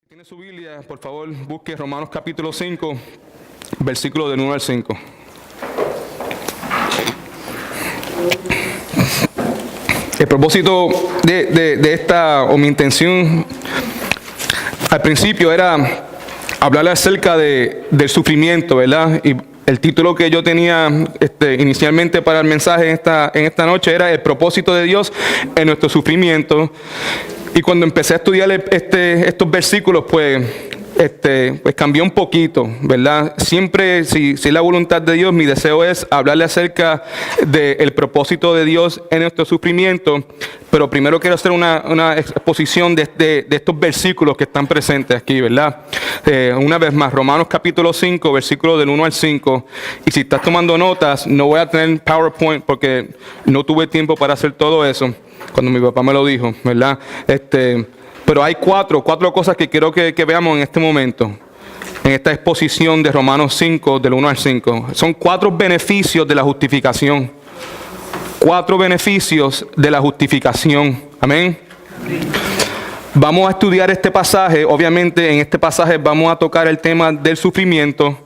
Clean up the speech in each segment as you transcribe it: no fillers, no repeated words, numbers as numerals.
Tiene su Biblia, por favor, busque Romanos capítulo 5, versículo del 1 al 5. El propósito de esta, o mi intención al principio era hablarle acerca del sufrimiento, ¿verdad? Y el título que yo tenía inicialmente para el mensaje en esta noche era el propósito de Dios en nuestro sufrimiento. Y cuando empecé a estudiar estos versículos, pues cambió un poquito, ¿verdad? Siempre, si es la voluntad de Dios, mi deseo es hablarle acerca del propósito de Dios en nuestro sufrimiento. Pero primero quiero hacer una exposición de estos versículos que están presentes aquí, ¿verdad? Una vez más, Romanos capítulo 5, versículos del 1 al 5. Y si estás tomando notas, no voy a tener PowerPoint porque no tuve tiempo para hacer todo eso cuando mi papá me lo dijo, ¿verdad? Pero hay cuatro cosas que quiero que veamos en este momento, en esta exposición de Romanos 5, del 1 al 5. Son 4 beneficios de la justificación. 4 beneficios de la justificación. Amén. Vamos a estudiar este pasaje. Obviamente en este pasaje vamos a tocar el tema del sufrimiento,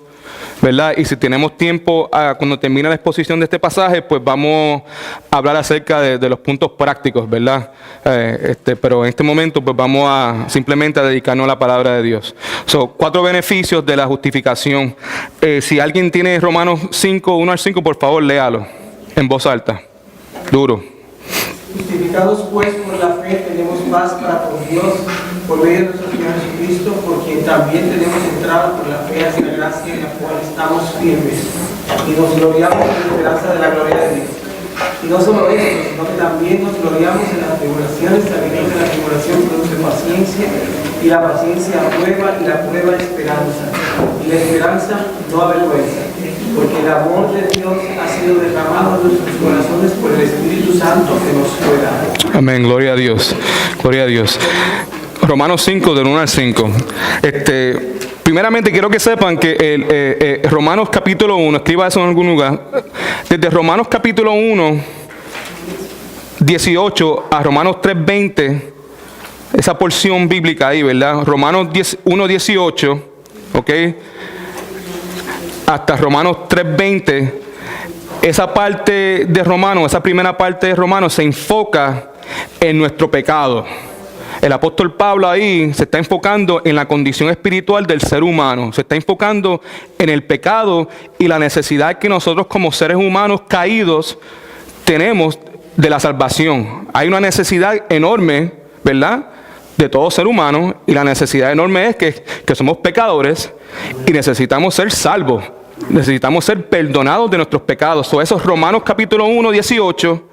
¿verdad? Y si tenemos tiempo, cuando termine la exposición de este pasaje, pues vamos a hablar acerca de los puntos prácticos, ¿verdad? Pero en este momento, pues vamos a simplemente a dedicarnos a la palabra de Dios. Son 4 beneficios de la justificación. Si alguien tiene Romanos 5, 1 al 5, por favor, léalo en voz alta, duro. Justificados pues por la fe tenemos paz para con Dios por medio de nuestro Señor Jesucristo, por quien también tenemos entrada por la fe hacia la gracia en la cual estamos firmes y nos gloriamos en la esperanza de la gloria de Dios. Y no solo esto, sino que también nos gloriamos en las tribulaciones, sabiendo que la tribulación produce paciencia, y la paciencia prueba, y la prueba esperanza, y la esperanza no avergüenza, porque el amor de Dios ha sido derramado en nuestros corazones por el Espíritu Santo que nos fue dado. Amén, gloria a Dios, gloria a Dios. Romanos 5, del 1 al 5. Primeramente quiero que sepan que Romanos capítulo 1, escriba eso en algún lugar, desde Romanos capítulo 1, 18 a Romanos 3, 20, esa porción bíblica ahí, ¿verdad? Romanos 1, 18, ¿ok? Hasta Romanos 3, 20, esa parte de Romanos, esa primera parte de Romanos se enfoca en nuestro pecado. El apóstol Pablo ahí se está enfocando en la condición espiritual del ser humano. Se está enfocando en el pecado y la necesidad que nosotros como seres humanos caídos tenemos de la salvación. Hay una necesidad enorme, ¿verdad?, de todo ser humano. Y la necesidad enorme es que somos pecadores y necesitamos ser salvos. Necesitamos ser perdonados de nuestros pecados. Eso es Romanos capítulo 1, 18.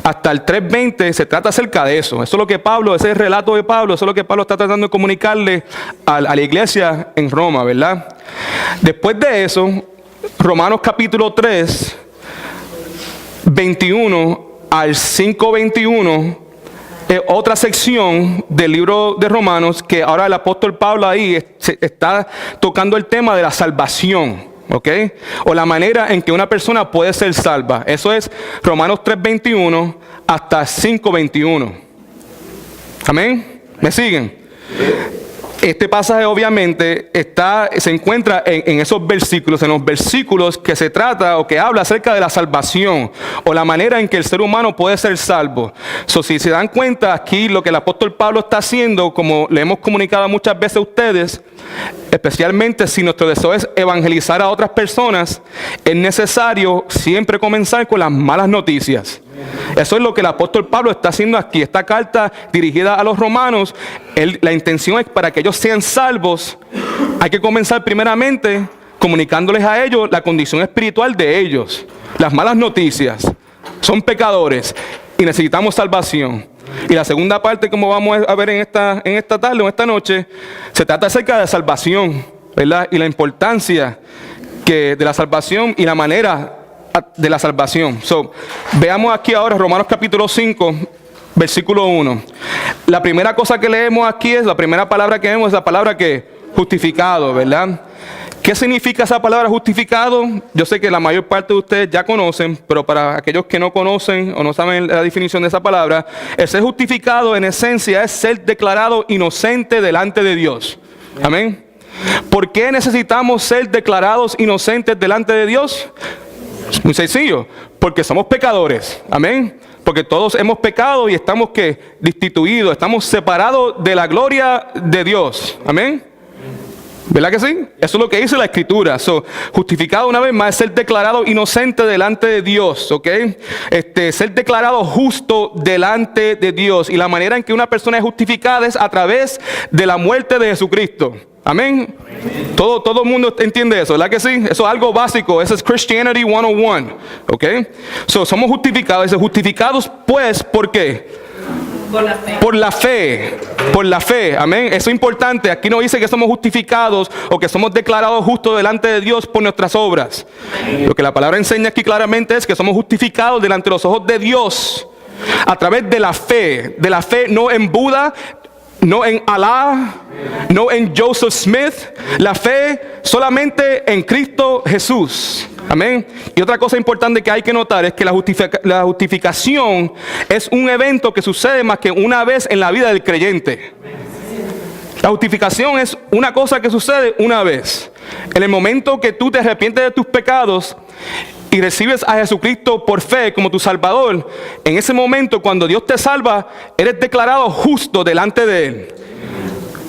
Hasta el 3:20 se trata acerca de eso. Eso es lo que Pablo, ese es el relato de Pablo, eso es lo que Pablo está tratando de comunicarle a la iglesia en Roma, ¿verdad? Después de eso, Romanos capítulo 3, 21 al 5:21, otra sección del libro de Romanos que ahora el apóstol Pablo ahí está tocando el tema de la salvación. ¿Ok? O la manera en que una persona puede ser salva. Eso es Romanos 3:21 hasta 5:21. ¿Amén? ¿Me siguen? Este pasaje obviamente se encuentra en esos versículos, en los versículos que se trata o que habla acerca de la salvación o la manera en que el ser humano puede ser salvo. Si se dan cuenta aquí lo que el apóstol Pablo está haciendo, como le hemos comunicado muchas veces a ustedes, especialmente si nuestro deseo es evangelizar a otras personas, es necesario siempre comenzar con las malas noticias. Eso es lo que el apóstol Pablo está haciendo aquí. Esta carta dirigida a los romanos, la intención es para que ellos sean salvos. Hay que comenzar primeramente comunicándoles a ellos la condición espiritual de ellos. Las malas noticias, son pecadores y necesitamos salvación. Y la segunda parte, como vamos a ver en esta tarde o en esta noche, se trata acerca de salvación, ¿verdad? Y la importancia de la salvación y la manera de la salvación. Veamos aquí ahora Romanos capítulo 5, versículo 1. La primera cosa que leemos aquí la primera palabra que vemos es la palabra que justificado, ¿verdad? ¿Qué significa esa palabra justificado? Yo sé que la mayor parte de ustedes ya conocen, pero para aquellos que no conocen o no saben la definición de esa palabra, el ser justificado en esencia es ser declarado inocente delante de Dios. Amén. ¿Por qué necesitamos ser declarados inocentes delante de Dios? Es muy sencillo, porque somos pecadores. Amén. Porque todos hemos pecado y estamos destituidos, estamos separados de la gloria de Dios. Amén. ¿Verdad que sí? Eso es lo que dice la Escritura. Justificado una vez más es ser declarado inocente delante de Dios, ¿ok? Ser declarado justo delante de Dios. Y la manera en que una persona es justificada es a través de la muerte de Jesucristo. Amén. Todo el mundo entiende eso, ¿verdad que sí? Eso es algo básico. Eso es Christianity 101, ¿ok? Somos justificados. Justificados pues, ¿por qué? Por la fe. Por la fe, por la fe, amén. Eso es importante. Aquí no dice que somos justificados o que somos declarados justos delante de Dios por nuestras obras. Lo que la palabra enseña aquí claramente es que somos justificados delante de los ojos de Dios a través de la fe no en Buda, no en Alá, no en Joseph Smith. La fe solamente en Cristo Jesús. Amén. Y otra cosa importante que hay que notar es que la justificación es un evento que sucede más que una vez en la vida del creyente. La justificación es una cosa que sucede una vez. En el momento que tú te arrepientes de tus pecados y recibes a Jesucristo por fe como tu Salvador, en ese momento cuando Dios te salva, eres declarado justo delante de Él.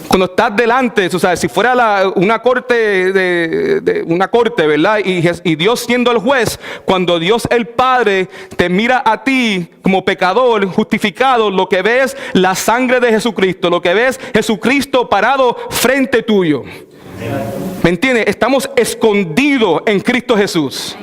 Cuando estás delante, o sea, si fuera una corte, ¿verdad? Y Dios siendo el juez, cuando Dios el Padre te mira a ti como pecador, justificado, lo que ves es la sangre de Jesucristo, lo que ves Jesucristo parado frente tuyo. ¿Me entiendes? Estamos escondidos en Cristo Jesús.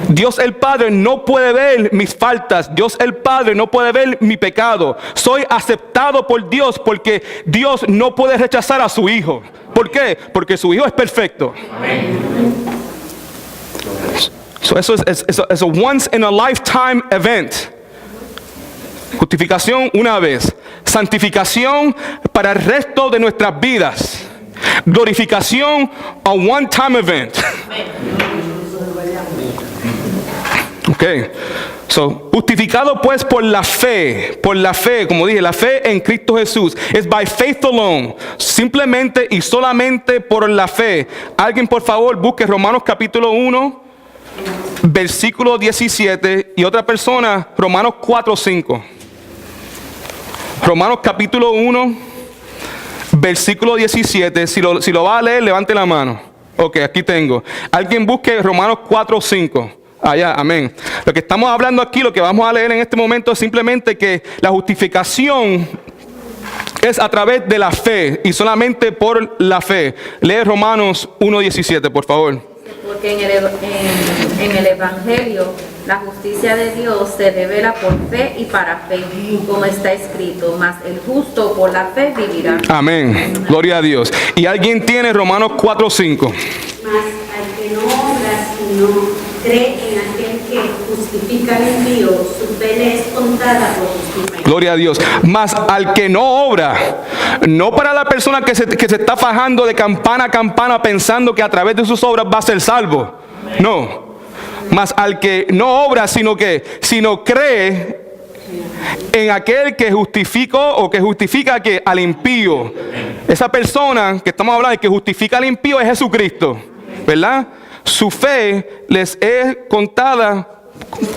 Dios el Padre no puede ver mis faltas. Dios el Padre no puede ver mi pecado. Soy aceptado por Dios porque Dios no puede rechazar a su Hijo. ¿Por qué? Porque su Hijo es perfecto. Eso es un once in a lifetime event. Justificación una vez. Santificación para el resto de nuestras vidas. Glorificación, a one-time event. Ok. Justificado pues por la fe, como dije, la fe en Cristo Jesús. Es by faith alone, simplemente y solamente por la fe. Alguien por favor busque Romanos capítulo 1, versículo 17 y otra persona, Romanos 4:5. Romanos capítulo 1. Versículo 17, si lo va a leer, levante la mano. Ok, aquí tengo. Alguien busque Romanos 4:5. Allá, amén. Lo que estamos hablando aquí, lo que vamos a leer en este momento es simplemente que la justificación es a través de la fe y solamente por la fe. Lee Romanos 1:17, por favor. Porque en el Evangelio la justicia de Dios se revela por fe y para fe, como está escrito, mas el justo por la fe vivirá. Amén, gloria a Dios. ¿Y alguien tiene Romanos 4:5? Mas al que no obra, sino cree en aquel que justifica al impío, su fe le es contada por justicia. Gloria a Dios. Mas al que no obra, no para la persona que se está fajando de campana a campana pensando que a través de sus obras va a ser salvo. No. Mas al que no obra, sino cree en aquel que justifica que al impío. Esa persona que estamos hablando, que justifica al impío es Jesucristo, ¿verdad? Su fe les es contada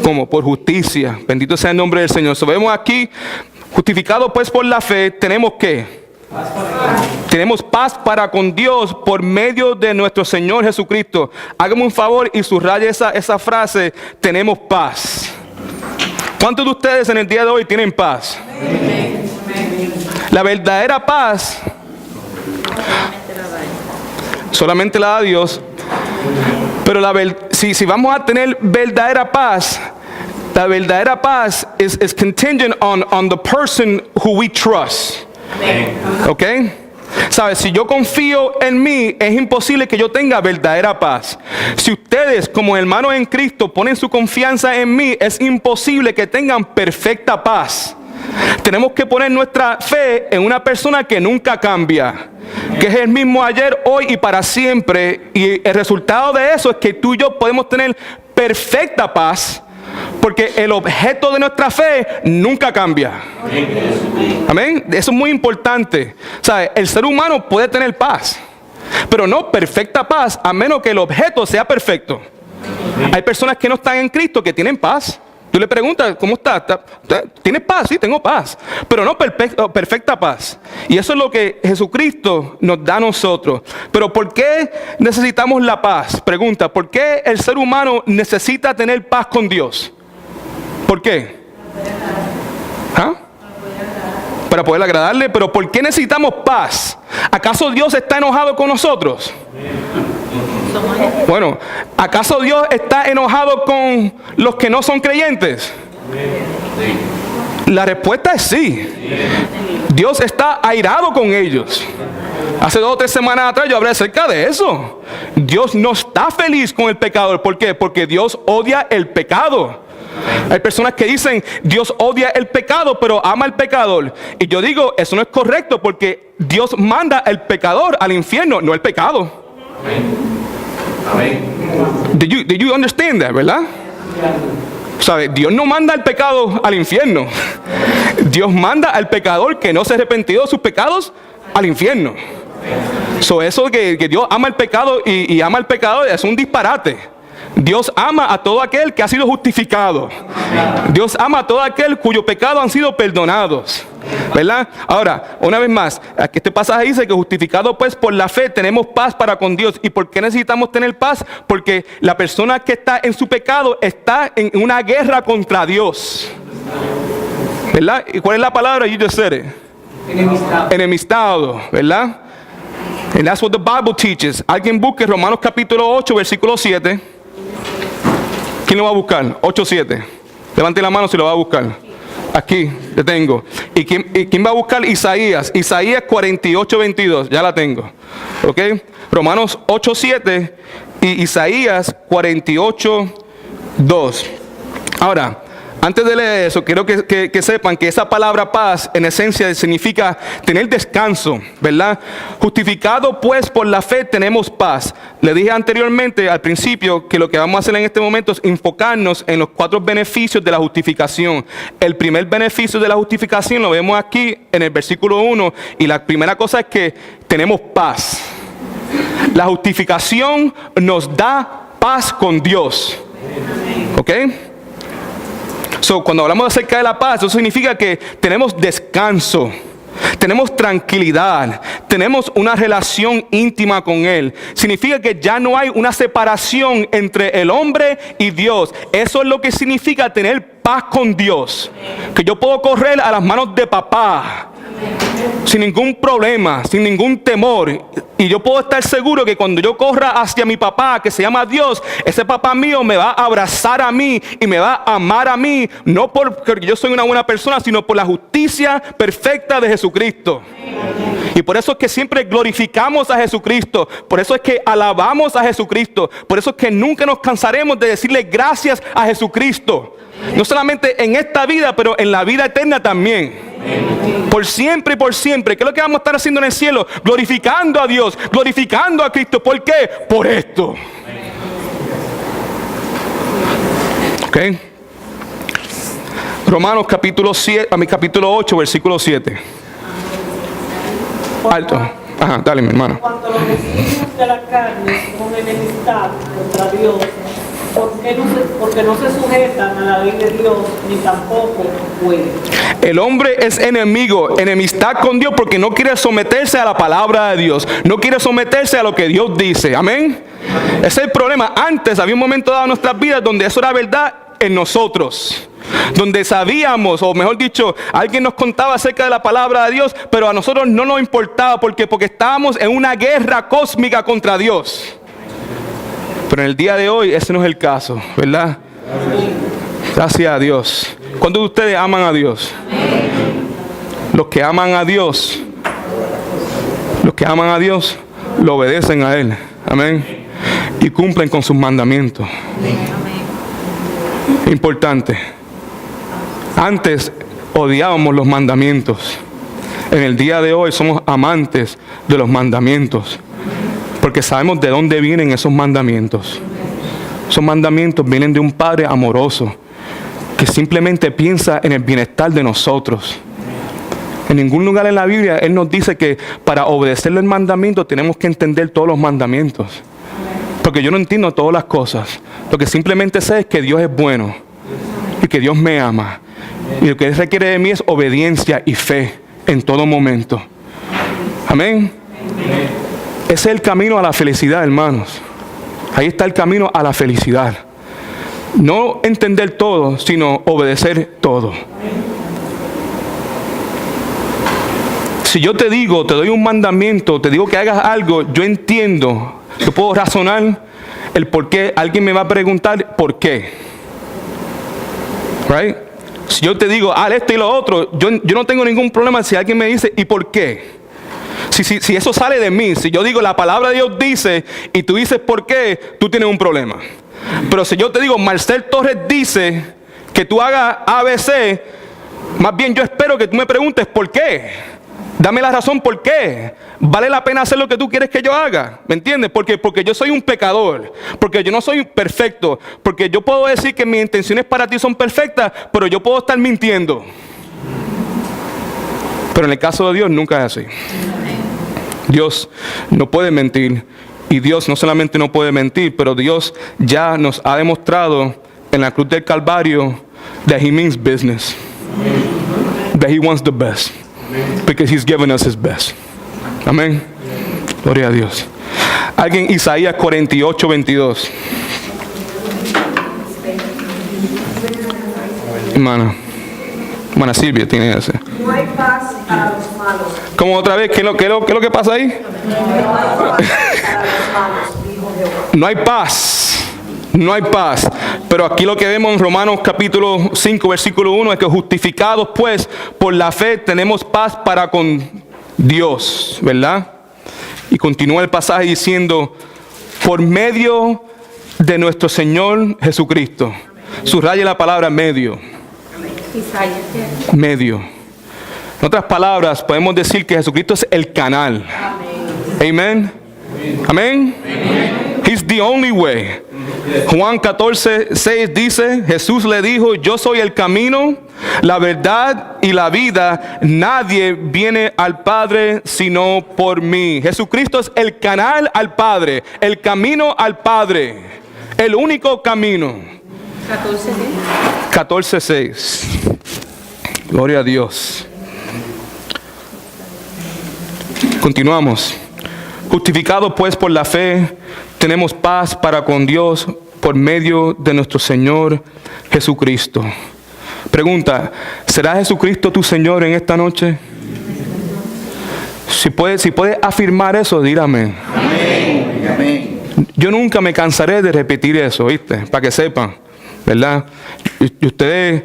como por justicia. Bendito sea el nombre del Señor. Vemos aquí, justificados pues por la fe, tenemos ¿qué? Tenemos paz para con Dios por medio de nuestro Señor Jesucristo. Hágame un favor y subraye esa frase, tenemos paz. ¿Cuántos de ustedes en el día de hoy tienen paz? La verdadera paz solamente la da Dios. Pero si vamos a tener verdadera paz, la verdadera paz is contingent on the person who we trust. ¿Ok? ¿Sabes? Si yo confío en mí, es imposible que yo tenga verdadera paz. Si ustedes, como hermanos en Cristo, ponen su confianza en mí, es imposible que tengan perfecta paz. Tenemos que poner nuestra fe en una persona que nunca cambia, que es el mismo ayer, hoy y para siempre. Y el resultado de eso es que tú y yo podemos tener perfecta paz, porque el objeto de nuestra fe nunca cambia. Amén. Eso es muy importante. ¿Sabe? El ser humano puede tener paz, pero no perfecta paz, a menos que el objeto sea perfecto. Hay personas que no están en Cristo que tienen paz. Tú le preguntas, ¿cómo estás? ¿Tienes paz? Sí, tengo paz. Pero no perfecta paz. Y eso es lo que Jesucristo nos da a nosotros. Pero ¿por qué necesitamos la paz? Pregunta, ¿por qué el ser humano necesita tener paz con Dios? ¿Por qué? ¿Ah? Para poder agradarle. Pero ¿por qué necesitamos paz? ¿Acaso Dios está enojado con nosotros? Bueno, ¿acaso Dios está enojado con los que no son creyentes? La respuesta es sí. Dios está airado con ellos. Hace 2 o 3 semanas atrás yo hablé acerca de eso. Dios no está feliz con el pecador. ¿Por qué? Porque Dios odia el pecado. Hay personas que dicen, Dios odia el pecado, pero ama al pecador. Y yo digo, eso no es correcto, porque Dios manda al pecador al infierno, no el pecado. Did you understand that, verdad? ¿Sabe? Dios no manda al pecado al infierno. Dios manda al pecador que no se ha arrepentido de sus pecados al infierno. Eso que Dios ama el pecado y ama al pecador es un disparate. Dios ama a todo aquel que ha sido justificado. Dios ama a todo aquel cuyo pecado han sido perdonados, ¿verdad? Ahora, una vez más, aquí este pasaje dice que justificado pues por la fe tenemos paz para con Dios. ¿Y por qué necesitamos tener paz? Porque la persona que está en su pecado está en una guerra contra Dios, ¿verdad? ¿Y cuál es la palabra? You just said it. Enemistado, ¿verdad? And that's what the Bible teaches. Alguien busque Romanos capítulo 8, versículo 7. ¿Quién lo va a buscar? 8:7. Levante la mano si lo va a buscar. Aquí, le tengo. ¿Y quién va a buscar? Isaías. Isaías 48:22. Ya la tengo. ¿Ok? Romanos 8:7 y Isaías 48:2. Ahora, antes de leer eso, quiero que sepan que esa palabra paz en esencia significa tener descanso, ¿verdad? Justificado pues por la fe tenemos paz. Le dije anteriormente al principio que lo que vamos a hacer en este momento es enfocarnos en los 4 beneficios de la justificación. El primer beneficio de la justificación lo vemos aquí en el versículo 1 y la primera cosa es que tenemos paz. La justificación nos da paz con Dios. ¿Ok? Cuando hablamos acerca de la paz, eso significa que tenemos descanso, tenemos tranquilidad, tenemos una relación íntima con Él. Significa que ya no hay una separación entre el hombre y Dios. Eso es lo que significa tener paz con Dios. Que yo puedo correr a las manos de papá sin ningún problema, sin ningún temor. Y yo puedo estar seguro que cuando yo corra hacia mi papá, que se llama Dios, ese papá mío me va a abrazar a mí y me va a amar a mí, no porque yo soy una buena persona, sino por la justicia perfecta de Jesucristo. Y por eso es que siempre glorificamos a Jesucristo, por eso es que alabamos a Jesucristo, por eso es que nunca nos cansaremos de decirle gracias a Jesucristo. No solamente en esta vida, pero en la vida eterna también. Por siempre y por siempre. ¿Qué es lo que vamos a estar haciendo en el cielo? Glorificando a Dios, glorificando a Cristo. ¿Por qué? Por esto. ¿Ok? Romanos capítulo 8, versículo 7. Alto. Ajá, dale, mi hermano. Cuanto a los designios de la carne son enemistad contra Dios, porque no se sujetan a la ley de Dios, ni tampoco pueden. El hombre es enemigo, enemistad con Dios, porque no quiere someterse a la palabra de Dios, no quiere someterse a lo que Dios dice. Amén. Ese es el problema. Antes había un momento dado en nuestras vidas donde eso era verdad en nosotros, donde sabíamos, o mejor dicho, alguien nos contaba acerca de la palabra de Dios, pero a nosotros no nos importaba. Porque estábamos en una guerra cósmica contra Dios. Pero en el día de hoy ese no es el caso, ¿verdad? Gracias a Dios. ¿Cuántos de ustedes aman a Dios? Los que aman a Dios, lo obedecen a Él. Amén. Y cumplen con sus mandamientos. Importante. Antes odiábamos los mandamientos. En el día de hoy somos amantes de los mandamientos, porque sabemos de dónde vienen esos mandamientos. Esos mandamientos vienen de un Padre amoroso, que simplemente piensa en el bienestar de nosotros. En ningún lugar en la Biblia Él nos dice que para obedecerle el mandamiento tenemos que entender todos los mandamientos. Porque yo no entiendo todas las cosas. Lo que simplemente sé es que Dios es bueno y que Dios me ama. Y lo que Él requiere de mí es obediencia y fe en todo momento. Amén. Ese es el camino a la felicidad, hermanos. Ahí está el camino a la felicidad. No entender todo, sino obedecer todo. Si yo te digo, te doy un mandamiento, te digo que hagas algo, yo entiendo, yo puedo razonar el por qué. Alguien me va a preguntar por qué. Right? Si yo te digo, haz esto y lo otro, yo no tengo ningún problema si alguien me dice, ¿y por qué? Si eso sale de mí, si yo digo la palabra de Dios dice y tú dices por qué, tú tienes un problema. Pero si yo te digo, Marcel Torres dice que tú hagas ABC, más bien yo espero que tú me preguntes por qué. Dame la razón por qué. Vale la pena hacer lo que tú quieres que yo haga. ¿Me entiendes? Porque yo soy un pecador. Porque yo no soy perfecto. Porque yo puedo decir que mis intenciones para ti son perfectas, pero yo puedo estar mintiendo. Pero en el caso de Dios nunca es así. Dios no puede mentir. Y Dios no solamente no puede mentir, pero Dios ya nos ha demostrado en la cruz del Calvario that He means business. That He wants the best. Because He's given us His best. Amén. Gloria a Dios. Alguien, Isaías 48, 22. Hermana Silvia tiene ese. No hay paz para los malos. ¿Cómo otra vez? ¿Qué es lo que pasa ahí? No hay paz. No hay paz. Pero aquí lo que vemos en Romanos capítulo 5, versículo 1 es que justificados pues por la fe tenemos paz para con Dios, ¿verdad? Y continúa el pasaje diciendo, por medio de nuestro Señor Jesucristo. Subraye la palabra medio. Medio. En otras palabras, podemos decir que Jesucristo es el canal. Amén. Amén. He's the only way. Juan 14, 6 dice, Jesús le dijo, yo soy el camino, la verdad y la vida. Nadie viene al Padre sino por mí. Jesucristo es el canal al Padre, el camino al Padre, el único camino. 14, 6. Gloria a Dios. Continuamos. Justificados pues por la fe, tenemos paz para con Dios por medio de nuestro Señor Jesucristo. Pregunta, ¿será Jesucristo tu Señor en esta noche? Si puedes afirmar eso, dígame. Amén. Amén. Yo nunca me cansaré de repetir eso, ¿viste? Para que sepan, ¿verdad? Y ustedes,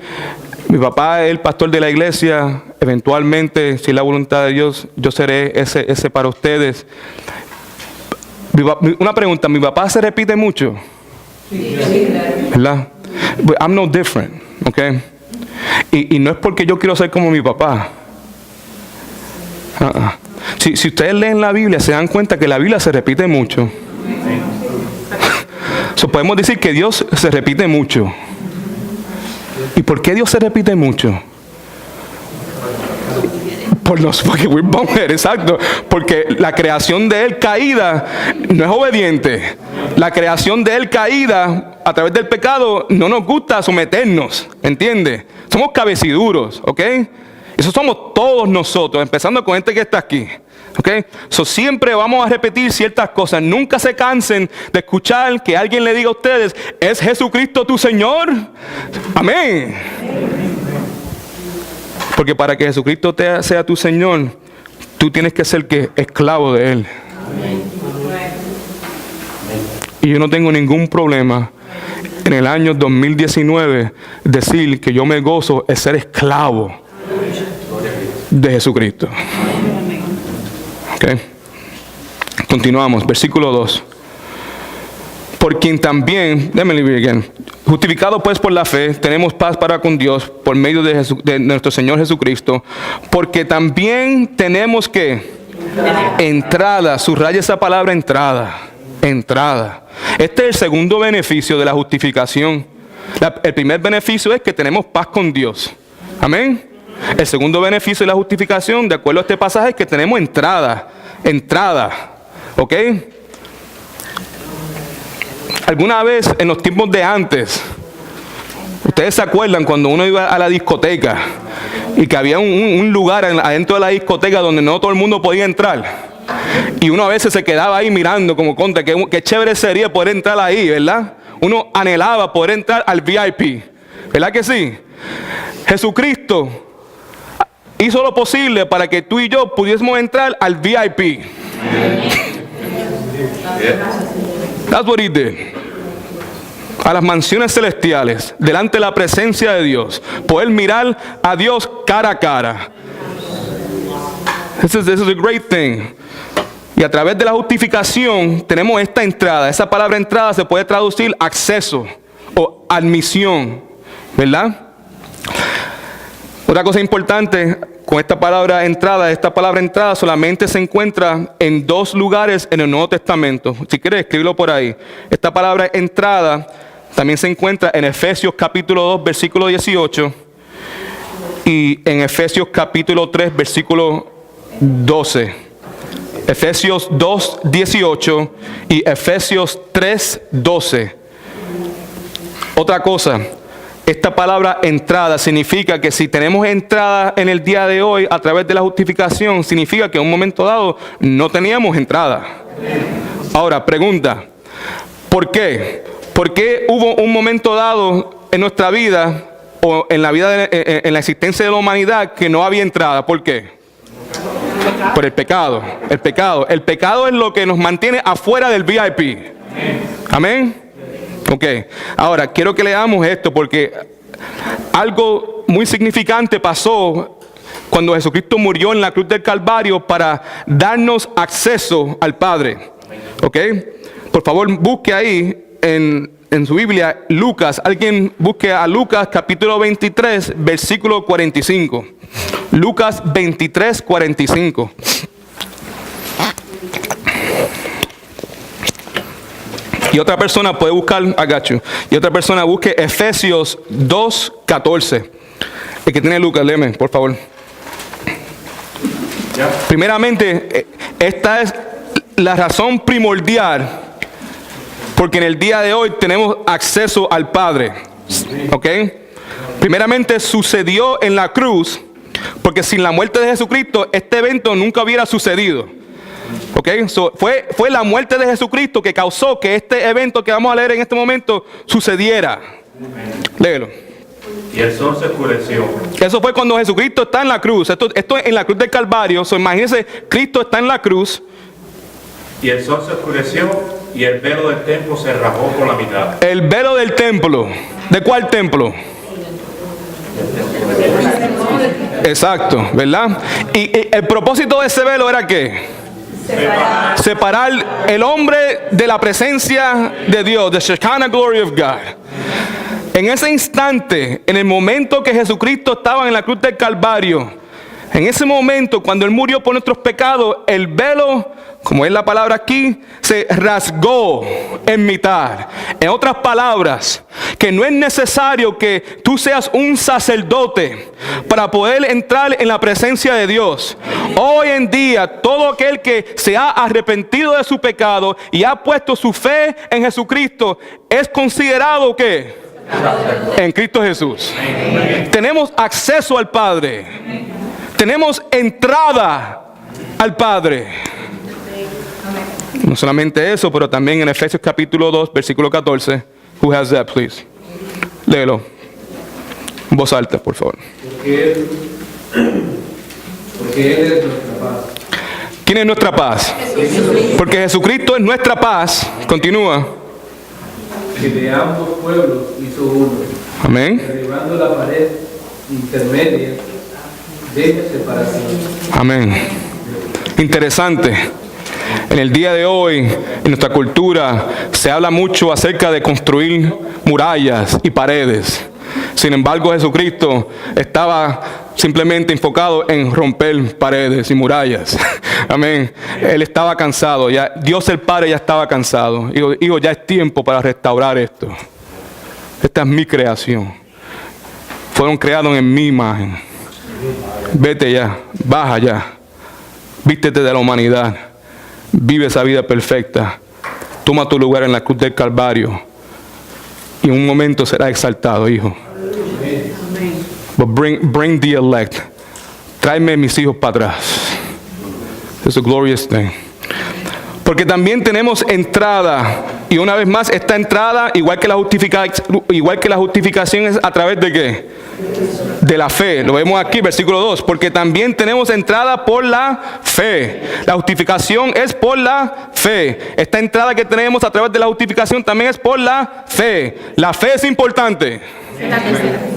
mi papá es el pastor de la iglesia, eventualmente, si es la voluntad de Dios, yo seré ese para ustedes. Una pregunta, ¿mi papá se repite mucho? ¿Verdad? But I'm no different, ¿ok? Y no es porque yo quiero ser como mi papá. Si ustedes leen la Biblia, se dan cuenta que la Biblia se repite mucho. Podemos decir que Dios se repite mucho. ¿Y por qué Dios se repite mucho? Porque we're bonehead, exacto. Porque la creación de Él caída no es obediente. La creación de Él caída a través del pecado no nos gusta someternos, ¿entiende? Somos cabeciduros, ¿ok? Eso somos todos nosotros, empezando con este que está aquí. ¿Okay? Siempre vamos a repetir ciertas cosas. Nunca se cansen de escuchar que alguien le diga a ustedes, ¿es Jesucristo tu Señor? Amén. Porque para que Jesucristo sea tu Señor, tú tienes que ser esclavo de Él. Y yo no tengo ningún problema en el año 2019 decir que yo me gozo de ser esclavo de Jesucristo. Okay. Continuamos, versículo 2. Por quien también, déjame leer again. Justificados pues por la fe, tenemos paz para con Dios por medio de nuestro Señor Jesucristo, porque también tenemos que entrada, subraya esa palabra entrada. Este es el segundo beneficio de la justificación. El primer beneficio es que tenemos paz con Dios. Amén. El segundo beneficio de la justificación, de acuerdo a este pasaje, es que tenemos entrada. ¿Ok? Alguna vez en los tiempos de antes, ustedes se acuerdan cuando uno iba a la discoteca y que había un lugar adentro de la discoteca donde no todo el mundo podía entrar. Y uno a veces se quedaba ahí mirando como contra, qué chévere sería poder entrar ahí, ¿verdad? Uno anhelaba poder entrar al VIP, ¿verdad que sí? Jesucristo hizo lo posible para que tú y yo pudiésemos entrar al VIP. That's what he did. A las mansiones celestiales, delante de la presencia de Dios, poder mirar a Dios cara a cara. This is a great thing. Y a través de la justificación tenemos esta entrada. Esa palabra entrada se puede traducir acceso o admisión, ¿verdad? Otra cosa importante con esta palabra entrada solamente se encuentra en 2 lugares en el Nuevo Testamento. Si quieres, escríbelo por ahí. Esta palabra entrada también se encuentra en Efesios capítulo 2, versículo 18 y en Efesios capítulo 3, versículo 12. Efesios 2, 18 y Efesios 3, 12. Otra cosa, esta palabra entrada significa que si tenemos entrada en el día de hoy a través de la justificación, significa que en un momento dado no teníamos entrada. Ahora, pregunta, ¿por qué? ¿Por qué hubo un momento dado en nuestra vida o en la vida en la existencia de la humanidad que no había entrada? ¿Por qué? Por el pecado. El pecado es lo que nos mantiene afuera del VIP. Amén. Ok. Ahora, quiero que leamos esto porque algo muy significante pasó cuando Jesucristo murió en la cruz del Calvario para darnos acceso al Padre. Ok. Por favor, busque ahí en su Biblia Lucas. Alguien busque a Lucas capítulo 23, versículo 45. Lucas 23, 45. Y otra persona puede buscar, I got you. Y otra persona busque Efesios 2, 14. El que tiene Lucas, léeme, por favor. Primeramente, esta es la razón primordial porque en el día de hoy tenemos acceso al Padre. ¿Ok? Primeramente sucedió en la cruz, porque sin la muerte de Jesucristo este evento nunca hubiera sucedido. ¿Ok? Fue la muerte de Jesucristo que causó que este evento que vamos a leer en este momento sucediera. Léelo. Y el sol se oscureció. Eso fue cuando Jesucristo está en la cruz. Esto es en la cruz del Calvario. Imagínense, Cristo está en la cruz. Y el sol se oscureció y el velo del templo se rajó por la mitad. El velo del templo. ¿De cuál templo? Exacto, ¿verdad? Y el propósito de ese velo era ¿qué? Separar el hombre de la presencia de Dios, the Shekinah glory of God. En ese instante, en el momento que Jesucristo estaba en la cruz del Calvario, en ese momento cuando Él murió por nuestros pecados, el velo, como es la palabra aquí, se rasgó en mitad. En otras palabras, que no es necesario que tú seas un sacerdote para poder entrar en la presencia de Dios. Hoy en día, todo aquel que se ha arrepentido de su pecado y ha puesto su fe en Jesucristo, es considerado ¿qué? En Cristo Jesús. Tenemos acceso al Padre. Tenemos entrada al Padre. No solamente eso, pero también en Efesios capítulo 2, versículo 14. Who has that, please? Léelo. En voz alta, por favor. Porque Él es nuestra paz. ¿Quién es nuestra paz? Porque Jesucristo es nuestra paz. Continúa. Que de ambos pueblos hizo uno. Amén. Derribando la pared intermedia de separación. Amén. Interesante. En el día de hoy, en nuestra cultura, se habla mucho acerca de construir murallas y paredes. Sin embargo, Jesucristo estaba simplemente enfocado en romper paredes y murallas. Amén. Él estaba cansado. Ya, Dios el Padre ya estaba cansado. Hijo, ya es tiempo para restaurar esto. Esta es mi creación. Fueron creados en mi imagen. Vete ya, baja ya. Vístete de la humanidad. Vive esa vida perfecta. Toma tu lugar en la cruz del Calvario. Y en un momento será exaltado, hijo. But bring the elect. Tráeme mis hijos para atrás. It's a glorious thing. Porque también tenemos entrada. Y una vez más, esta entrada, igual que la justificación, es a través de ¿qué? De la fe. Lo vemos aquí, versículo 2. Porque también tenemos entrada por la fe. La justificación es por la fe. Esta entrada que tenemos a través de la justificación también es por la fe. La fe es importante.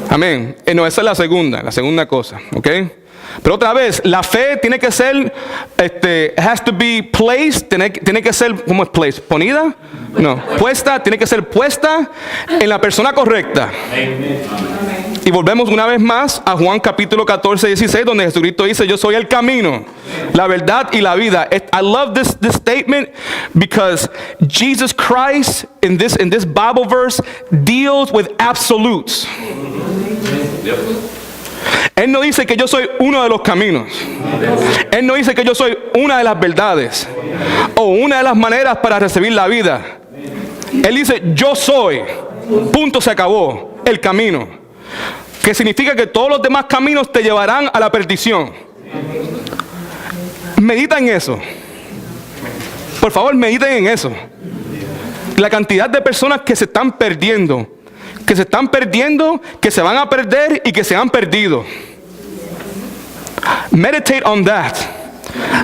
Amén. No, esa es la segunda cosa. ¿Ok? Pero otra vez, la fe tiene que ser, has to be placed, tiene que ser, ¿cómo es placed? ¿Ponida? No, puesta, tiene que ser puesta en la persona correcta. Y volvemos una vez más a Juan capítulo 14, 16, donde Jesucristo dice, yo soy el camino, la verdad y la vida. I love this statement because Jesus Christ in this Bible verse deals with absolutes. Él no dice que yo soy uno de los caminos. Él no dice que yo soy una de las verdades o una de las maneras para recibir la vida. Él dice, yo soy, punto, se acabó, el camino. Que significa que todos los demás caminos te llevarán a la perdición. Medita en eso. Por favor, mediten en eso. La cantidad de personas que se están perdiendo, que se van a perder y que se han perdido. Meditate on that.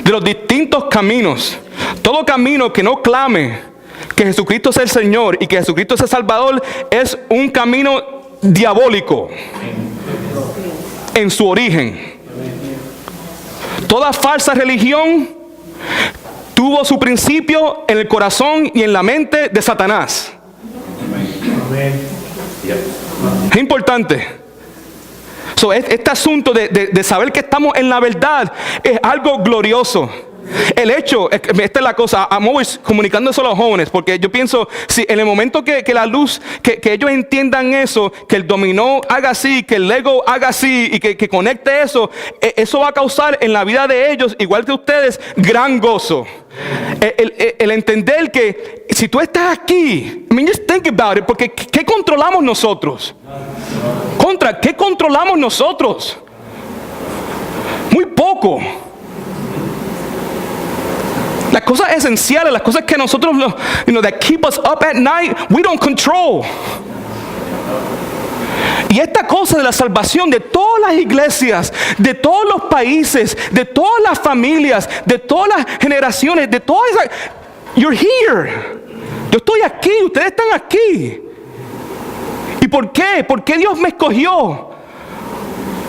De los distintos caminos. Todo camino que no clame que Jesucristo es el Señor y que Jesucristo es el Salvador es un camino diabólico en su origen. Toda falsa religión tuvo su principio en el corazón y en la mente de Satanás. Es importante. Este asunto de saber que estamos en la verdad es algo glorioso. El hecho, esta es la cosa, I'm always comunicando eso a los jóvenes, porque yo pienso, si en el momento que la luz, que ellos entiendan eso, que el dominó haga así, que el Lego haga así y que conecte eso, eso va a causar en la vida de ellos, igual que ustedes, gran gozo. El entender que si tú estás aquí, I mean, just think about it, porque ¿qué controlamos nosotros? ¿Qué controlamos nosotros? Muy poco. Las cosas esenciales, las cosas que nosotros, that keep us up at night, we don't control. Y esta cosa de la salvación de todas las iglesias, de todos los países, de todas las familias, de todas las generaciones, de todas esas, you're here. Yo estoy aquí, ustedes están aquí. ¿Y por qué? ¿Por qué Dios me escogió?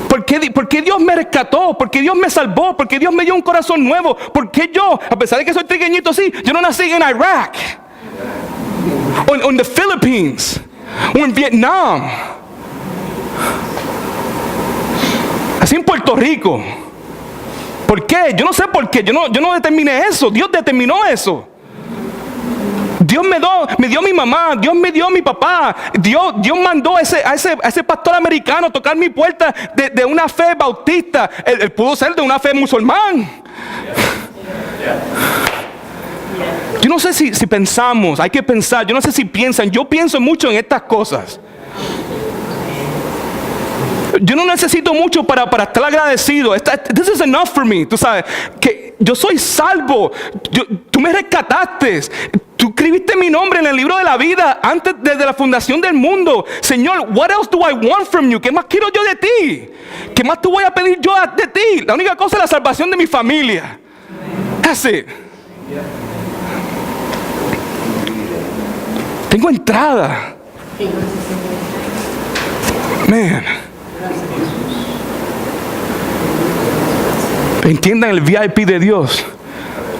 ¿Por qué Dios me rescató? ¿Por qué Dios me salvó? ¿Por qué Dios me dio un corazón nuevo? ¿Por qué yo, a pesar de que soy trigueñito así, yo no nací en Irak? O en the Philippines? O en Vietnam? Así en Puerto Rico. ¿Por qué? Yo no sé por qué. Yo no determiné eso. Dios determinó eso. Dios me dio mi mamá, Dios me dio mi papá, Dios mandó a ese pastor americano a tocar mi puerta de una fe bautista. Él pudo ser de una fe musulmán. Yo no sé si pensamos, hay que pensar, yo no sé si piensan, yo pienso mucho en estas cosas. Yo no necesito mucho para estar agradecido. This is enough for me. Tú sabes, que yo soy salvo. Tú me rescataste. Tú escribiste mi nombre en el libro de la vida antes desde la fundación del mundo. Señor, what else do I want from you? ¿Qué más quiero yo de ti? ¿Qué más te voy a pedir yo de ti? La única cosa es la salvación de mi familia. That's it. Tengo entrada. Man. Entiendan el VIP de Dios.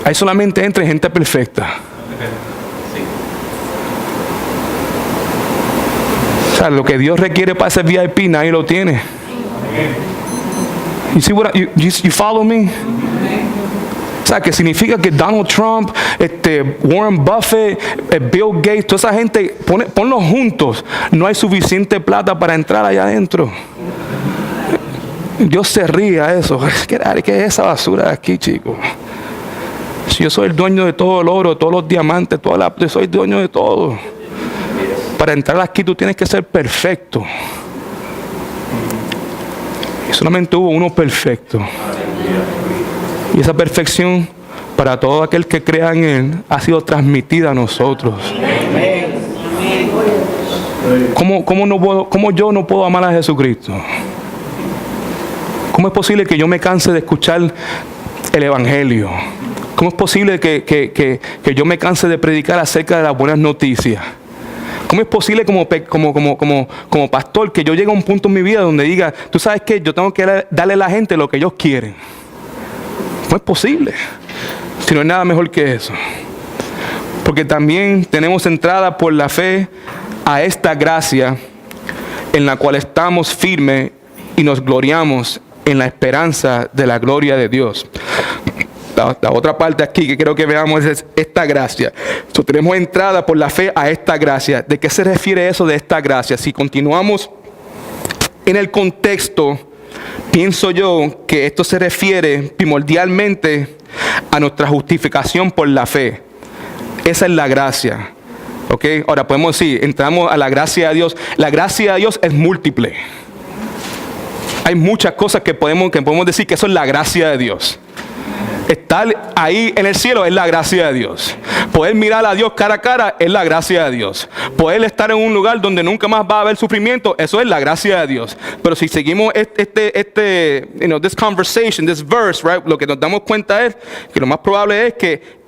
Ahí solamente entra gente perfecta. O sea, lo que Dios requiere para ser VIP, nadie lo tiene. You see what you follow me? O sea, que significa que Donald Trump, Warren Buffett, Bill Gates, toda esa gente, ponlos juntos. No hay suficiente plata para entrar allá adentro. Dios se ríe a eso. ¿Qué es esa basura de aquí, chicos? Si yo soy el dueño de todo el oro, todos los diamantes, yo soy dueño de todo. Para entrar aquí tú tienes que ser perfecto. Y solamente hubo uno perfecto. Y esa perfección, para todo aquel que crea en Él, ha sido transmitida a nosotros. ¿Cómo yo no puedo amar a Jesucristo? ¿Cómo es posible que yo me canse de escuchar el Evangelio? ¿Cómo es posible que yo me canse de predicar acerca de las buenas noticias? ¿Cómo es posible como pastor que yo llegue a un punto en mi vida donde diga, tú sabes que yo tengo que darle a la gente lo que ellos quieren? ¿Cómo es posible? Si no hay nada mejor que eso. Porque también tenemos entrada por la fe a esta gracia en la cual estamos firmes y nos gloriamos en la esperanza de la gloria de Dios. La otra parte aquí que quiero que veamos es esta gracia. Tenemos entrada por la fe a esta gracia. ¿De qué se refiere eso de esta gracia? Si continuamos en el contexto, pienso yo que esto se refiere primordialmente a nuestra justificación por la fe. Esa es la gracia. ¿Ok? Ahora podemos decir, entramos a la gracia de Dios. La gracia de Dios es múltiple. Hay muchas cosas que podemos decir que eso es la gracia de Dios. Estar ahí en el cielo es la gracia de Dios. Poder mirar a Dios cara a cara es la gracia de Dios. Poder estar en un lugar donde nunca más va a haber sufrimiento, eso es la gracia de Dios. Pero si seguimos this conversation, this verse, right, lo que nos damos cuenta es que lo más probable es que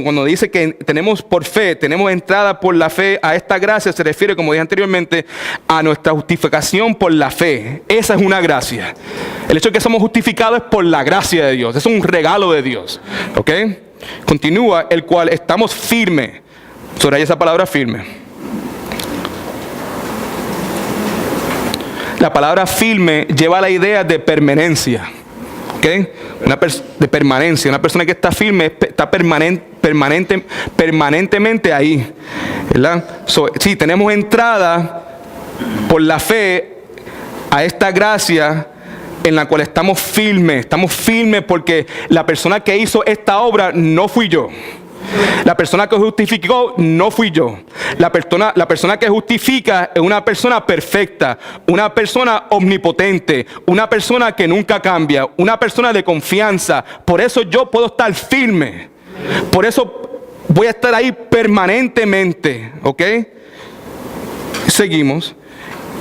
cuando dice que tenemos por fe, tenemos entrada por la fe a esta gracia, se refiere, como dije anteriormente, a nuestra justificación por la fe. Esa es una gracia. El hecho de que somos justificados es por la gracia de Dios. Es un regalo de Dios. ¿Ok? Continúa, el cual estamos firmes. Sobre esa palabra firme. La palabra firme lleva la idea de permanencia. ¿Okay? De permanencia. Una persona que está firme está permanentemente ahí, ¿verdad? Sí, tenemos entrada por la fe a esta gracia en la cual estamos firmes. Estamos firmes porque la persona que hizo esta obra no fui yo. La persona que justificó no fui yo. La persona que justifica es una persona perfecta, una persona omnipotente, una persona que nunca cambia, una persona de confianza. Por eso yo puedo estar firme. Por eso voy a estar ahí permanentemente. ¿Ok? Seguimos.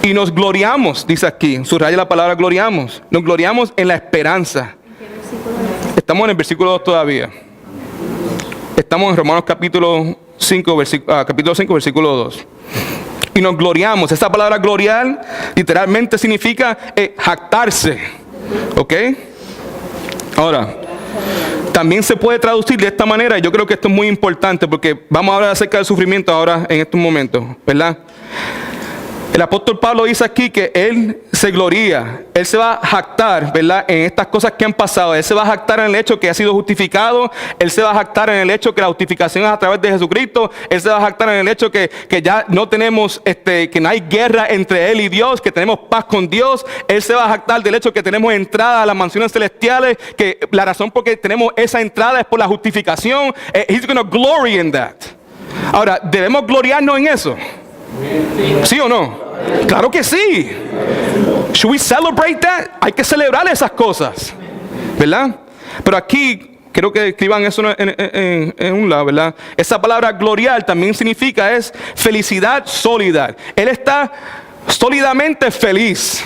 Y nos gloriamos, dice aquí, subraya la palabra gloriamos. Nos gloriamos en la esperanza. Estamos en el versículo 2 todavía. Estamos en Romanos capítulo 5, versículo 2. Y nos gloriamos. Esta palabra gloriar literalmente significa jactarse. ¿Ok? Ahora, también se puede traducir de esta manera. Yo creo que esto es muy importante porque vamos a hablar acerca del sufrimiento ahora en estos momentos, ¿verdad? El apóstol Pablo dice aquí que él se gloría, él se va a jactar, ¿verdad? En estas cosas que han pasado. Él se va a jactar en el hecho que ha sido justificado. Él se va a jactar en el hecho que la justificación es a través de Jesucristo. Él se va a jactar en el hecho que ya no tenemos, que no hay guerra entre él y Dios, que tenemos paz con Dios. Él se va a jactar del hecho que tenemos entrada a las mansiones celestiales, que la razón por que tenemos esa entrada es por la justificación. He's going to glory in that. Ahora, ¿debemos gloriarnos en eso? ¿Sí o no? Claro que sí. Should we celebrate that? Hay que celebrar esas cosas, ¿verdad? Pero aquí quiero que escriban eso en un lado, ¿verdad? Esa palabra gloriar también significa es felicidad sólida. Él está sólidamente feliz.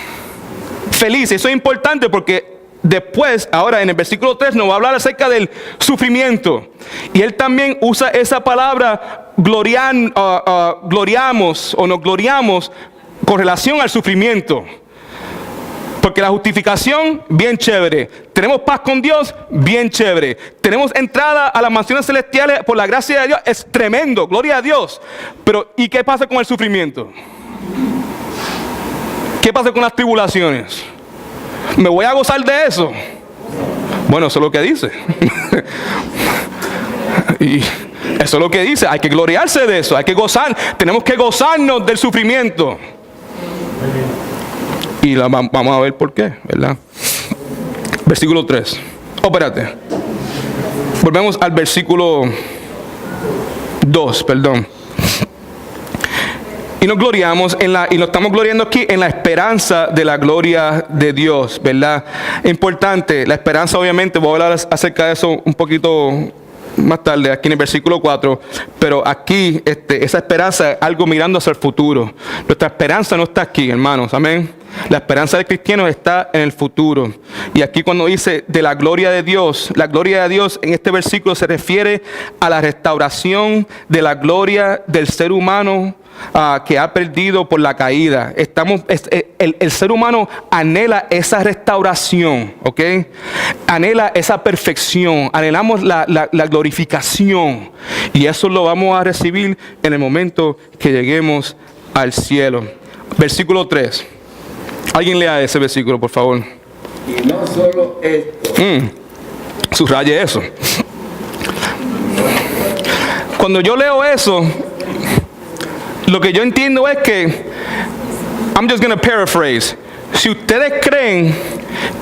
Feliz. Eso es importante porque después, ahora en el versículo 3 nos va a hablar acerca del sufrimiento. Y él también usa esa palabra gloriamos o nos gloriamos con relación al sufrimiento. Porque la justificación, bien chévere. Tenemos paz con Dios, bien chévere. Tenemos entrada a las mansiones celestiales por la gracia de Dios, es tremendo, gloria a Dios. Pero, ¿y qué pasa con el sufrimiento? ¿Qué pasa con las tribulaciones? ¿Me voy a gozar de eso? Bueno, eso es lo que dice. Y eso es lo que dice. Hay que gloriarse de eso. Hay que gozar. Tenemos que gozarnos del sufrimiento. Y vamos a ver por qué, ¿verdad? Versículo 3. Oh, espérate. Volvemos al versículo 2, perdón. Y nos gloriamos y nos estamos gloriando aquí en la esperanza de la gloria de Dios, ¿verdad? Importante, la esperanza, obviamente, voy a hablar acerca de eso un poquito más tarde, aquí en el versículo 4, pero aquí esa esperanza es algo mirando hacia el futuro. Nuestra esperanza no está aquí, hermanos, amén. La esperanza del cristiano está en el futuro. Y aquí cuando dice de la gloria de Dios en este versículo se refiere a la restauración de la gloria del ser humano que ha perdido por la caída. El ser humano anhela esa restauración, ¿ok? Anhela esa perfección, anhelamos la glorificación. Y eso lo vamos a recibir en el momento que lleguemos al cielo. Versículo 3. Alguien lea ese versículo, por favor. Y no solo esto. Subraye eso. Cuando yo leo eso, lo que yo entiendo es que, I'm just going to paraphrase. Si ustedes creen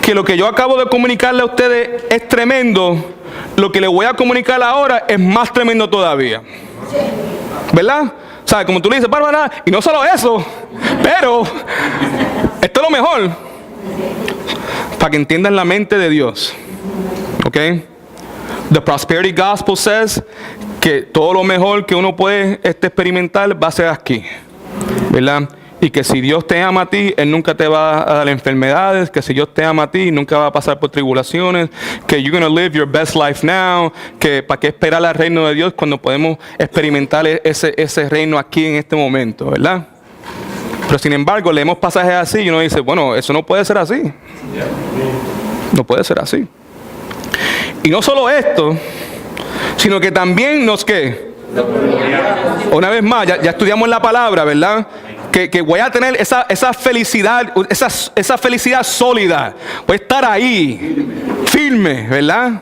que lo que yo acabo de comunicarle a ustedes es tremendo, lo que les voy a comunicar ahora es más tremendo todavía. ¿Verdad? ¿Sabes? Como tú le dices, Bárbara, y no solo eso, pero esto es lo mejor. Para que entiendan la mente de Dios. ¿Ok? The Prosperity Gospel says que todo lo mejor que uno puede experimentar va a ser aquí. ¿Verdad? Y que si Dios te ama a ti, Él nunca te va a dar enfermedades. Que si Dios te ama a ti, nunca va a pasar por tribulaciones. Que you're going to live your best life now. Que para qué esperar al reino de Dios cuando podemos experimentar ese reino aquí en este momento, ¿verdad? Pero sin embargo, leemos pasajes así y uno dice, bueno, eso no puede ser así. No puede ser así. Y no solo esto, sino que también nos que, una vez más, ya estudiamos la palabra, ¿verdad? Que voy a tener esa felicidad, esa felicidad sólida. Voy a estar ahí, firme, ¿verdad?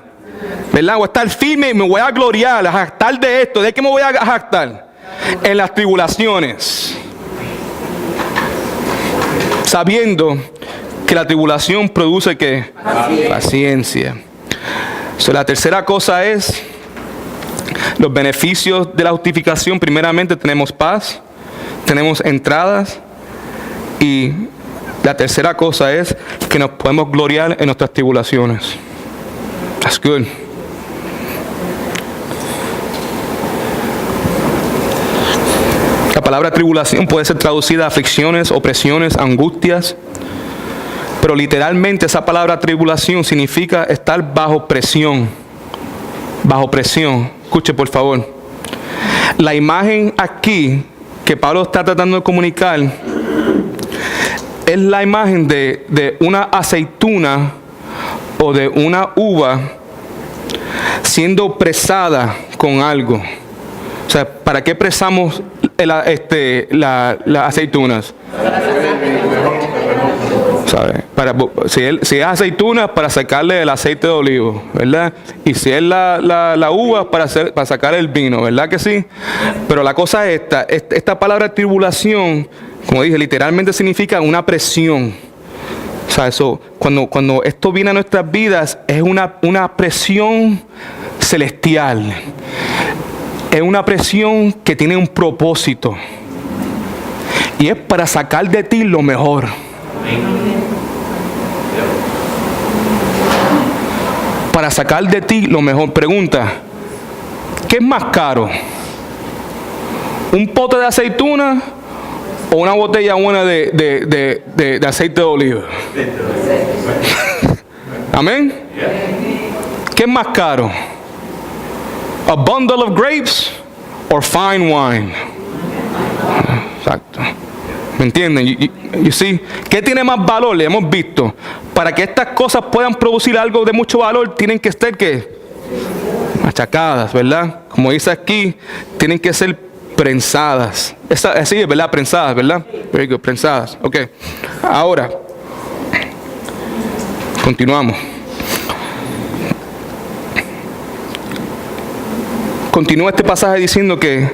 ¿Verdad? Voy a estar firme y me voy a gloriar, a jactar de esto. ¿De qué me voy a jactar? En las tribulaciones. Sabiendo que la tribulación produce ¿qué? Paciencia. La tercera cosa es los beneficios de la justificación. Primeramente tenemos paz, tenemos entradas, y la tercera cosa es que nos podemos gloriar en nuestras tribulaciones. That's good. La palabra tribulación puede ser traducida a aflicciones, opresiones, angustias. Pero literalmente esa palabra tribulación significa estar bajo presión. Bajo presión. Escuche por favor. La imagen aquí que Pablo está tratando de comunicar es la imagen de una aceituna o de una uva siendo presada con algo. O sea, ¿para qué presamos las aceitunas? ¿Sabe? Si es aceituna, para sacarle el aceite de olivo, ¿verdad? Y si es la uva, para sacar el vino, ¿verdad que sí? Pero la cosa es esta palabra tribulación, como dije, literalmente significa una presión. O sea, eso, cuando esto viene a nuestras vidas, es una presión celestial. Es una presión que tiene un propósito. Y es para sacar de ti lo mejor. Para sacar de ti lo mejor. Pregunta, ¿qué es más caro? ¿Un pote de aceituna o una botella buena de aceite de oliva? Amén. ¿Qué es más caro? A bundle of grapes or fine wine. Exacto. ¿Me entienden? You see, ¿qué tiene más valor? Le hemos visto. Para que estas cosas puedan producir algo de mucho valor, tienen que estar, ¿qué? Machacadas, ¿verdad? Como dice aquí, tienen que ser prensadas. Así es, ¿verdad? Prensadas, ¿verdad? Very good, prensadas. Ok. Ahora, continuamos. Continúa este pasaje diciendo que,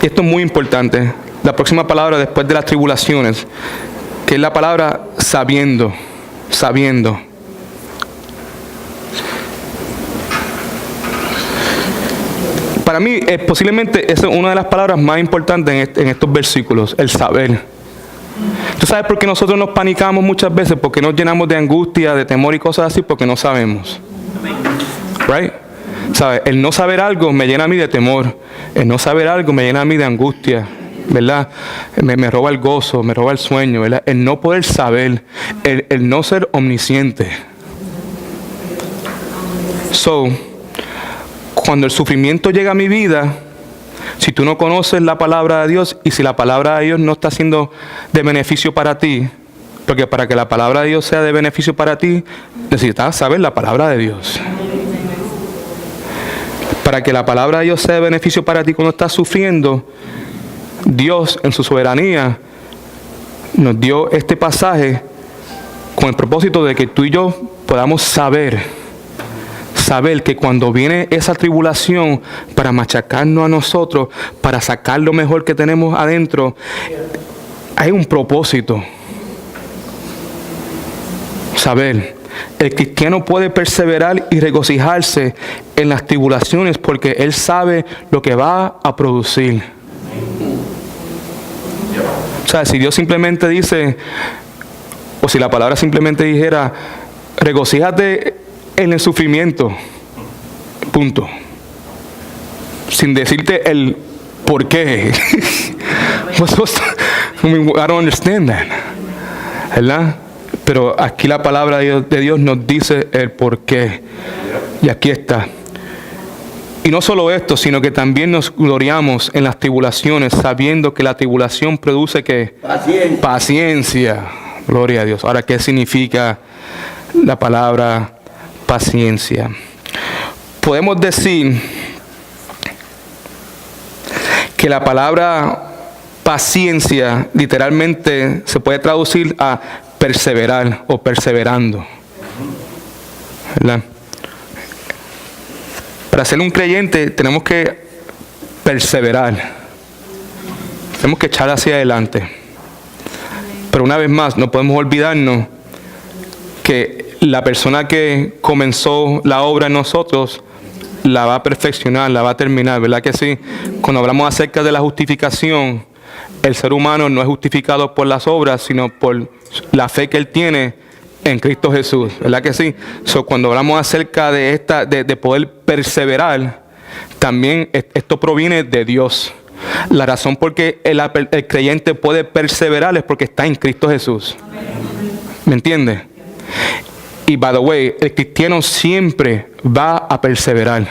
y esto es muy importante, la próxima palabra después de las tribulaciones, que es la palabra sabiendo, sabiendo. Para mí, posiblemente esa es una de las palabras más importantes en estos versículos, el saber. ¿Tú sabes por qué nosotros nos panicamos muchas veces? Porque nos llenamos de angustia, de temor y cosas así, porque no sabemos. Right? ¿Sabes? El no saber algo me llena a mí de temor. El no saber algo me llena a mí de angustia, ¿verdad? Me roba el gozo, me roba el sueño, ¿verdad? El no poder saber, el no ser omnisciente. So, cuando el sufrimiento llega a mi vida, si tú no conoces la palabra de Dios y si la palabra de Dios no está siendo de beneficio para ti, porque para que la palabra de Dios sea de beneficio para ti, necesitas saber la palabra de Dios. Para que la palabra de Dios sea de beneficio para ti cuando estás sufriendo, Dios en su soberanía nos dio este pasaje con el propósito de que tú y yo podamos saber que cuando viene esa tribulación para machacarnos a nosotros, para sacar lo mejor que tenemos adentro, hay un propósito. Saber. El cristiano puede perseverar y regocijarse en las tribulaciones porque él sabe lo que va a producir. O sea, si Dios simplemente dice, o si la palabra simplemente dijera, regocíjate en el sufrimiento, punto. Sin decirte el por qué. I don't understand that. ¿Verdad? Pero aquí la palabra de Dios nos dice el por qué. Y aquí está. Y no solo esto, sino que también nos gloriamos en las tribulaciones, sabiendo que la tribulación produce ¿qué? Paciencia. Paciencia. Gloria a Dios. Ahora, ¿qué significa la palabra paciencia? Podemos decir que la palabra paciencia literalmente se puede traducir a perseverar o perseverando, ¿verdad? Para ser un creyente tenemos que perseverar, tenemos que echar hacia adelante. Pero una vez más, no podemos olvidarnos que la persona que comenzó la obra en nosotros la va a perfeccionar, la va a terminar, ¿verdad que sí? Cuando hablamos acerca de la justificación, el ser humano no es justificado por las obras, sino por la fe que él tiene en Cristo Jesús, ¿verdad que sí? Cuando hablamos acerca de de poder perseverar, también esto proviene de Dios. La razón por qué el creyente puede perseverar es porque está en Cristo Jesús. ¿Me entiendes? Y by the way, el cristiano siempre va a perseverar.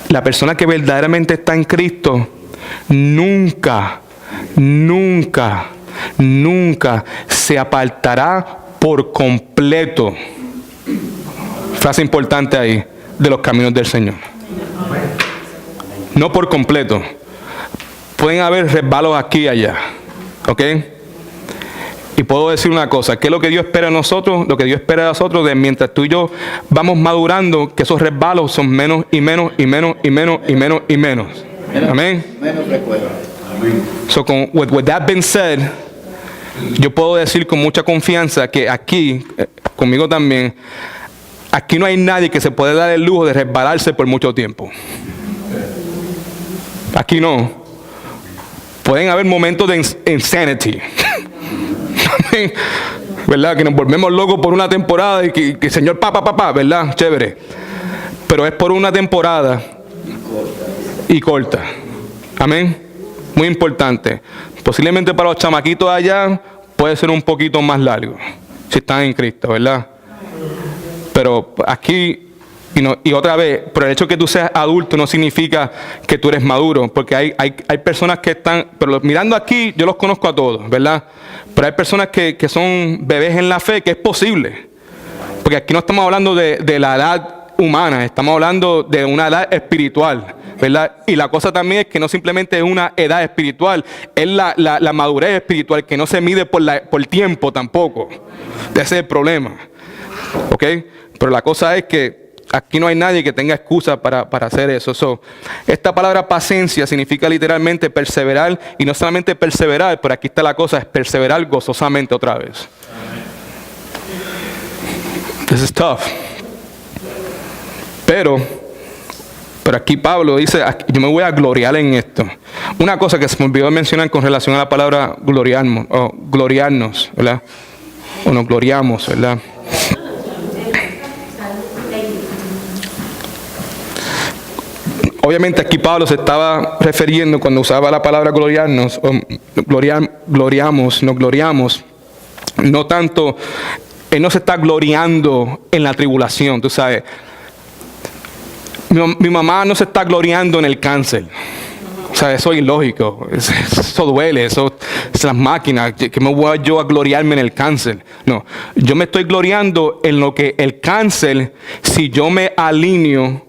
La persona que verdaderamente está en Cristo nunca se apartará por completo. Frase importante ahí, de los caminos del Señor. No por completo. Pueden haber resbalos aquí y allá. ¿Ok? Y puedo decir una cosa, ¿qué es lo que Dios espera de nosotros? Lo que Dios espera de nosotros, de mientras tú y yo vamos madurando, que esos resbalos son menos y menos y menos y menos y menos y menos. Amén. Menos frecuente. So, with that being said, yo puedo decir con mucha confianza que aquí, conmigo también, aquí no hay nadie que se puede dar el lujo de resbalarse por mucho tiempo. Aquí no. Pueden haber momentos de insanity. ¿Verdad? Que nos volvemos locos por una temporada y que Señor, papá, ¿verdad? Chévere. Pero es por una temporada y corta. Amén. Muy importante. Posiblemente para los chamaquitos allá puede ser un poquito más largo, si están en Cristo, ¿verdad? Pero aquí Y otra vez, por el hecho de que tú seas adulto no significa que tú eres maduro, porque hay personas que están, pero mirando aquí, yo los conozco a todos, ¿verdad? Pero hay personas que son bebés en la fe, que es posible. Porque aquí no estamos hablando de la edad humana, estamos hablando de una edad espiritual, ¿verdad? Y la cosa también es que no simplemente es una edad espiritual, es la madurez espiritual, que no se mide por tiempo tampoco. Ese es el problema, ¿ok? Pero la cosa es que aquí no hay nadie que tenga excusa para hacer eso. Esta palabra paciencia significa literalmente perseverar, y no solamente perseverar, pero aquí está la cosa, es perseverar gozosamente otra vez. This is tough. Pero aquí Pablo dice, yo me voy a gloriar en esto. Una cosa que se me olvidó mencionar con relación a la palabra gloriarnos, ¿verdad? O nos gloriamos, ¿verdad? Obviamente aquí Pablo se estaba refiriendo cuando usaba la palabra gloriarnos, o nos gloriamos, no tanto, él no se está gloriando en la tribulación, tú sabes. Mi mamá no se está gloriando en el cáncer. O sea, eso es ilógico. Eso duele, eso es las máquinas. ¿Que me voy yo a gloriarme en el cáncer? No, yo me estoy gloriando en lo que el cáncer, si yo me alineo,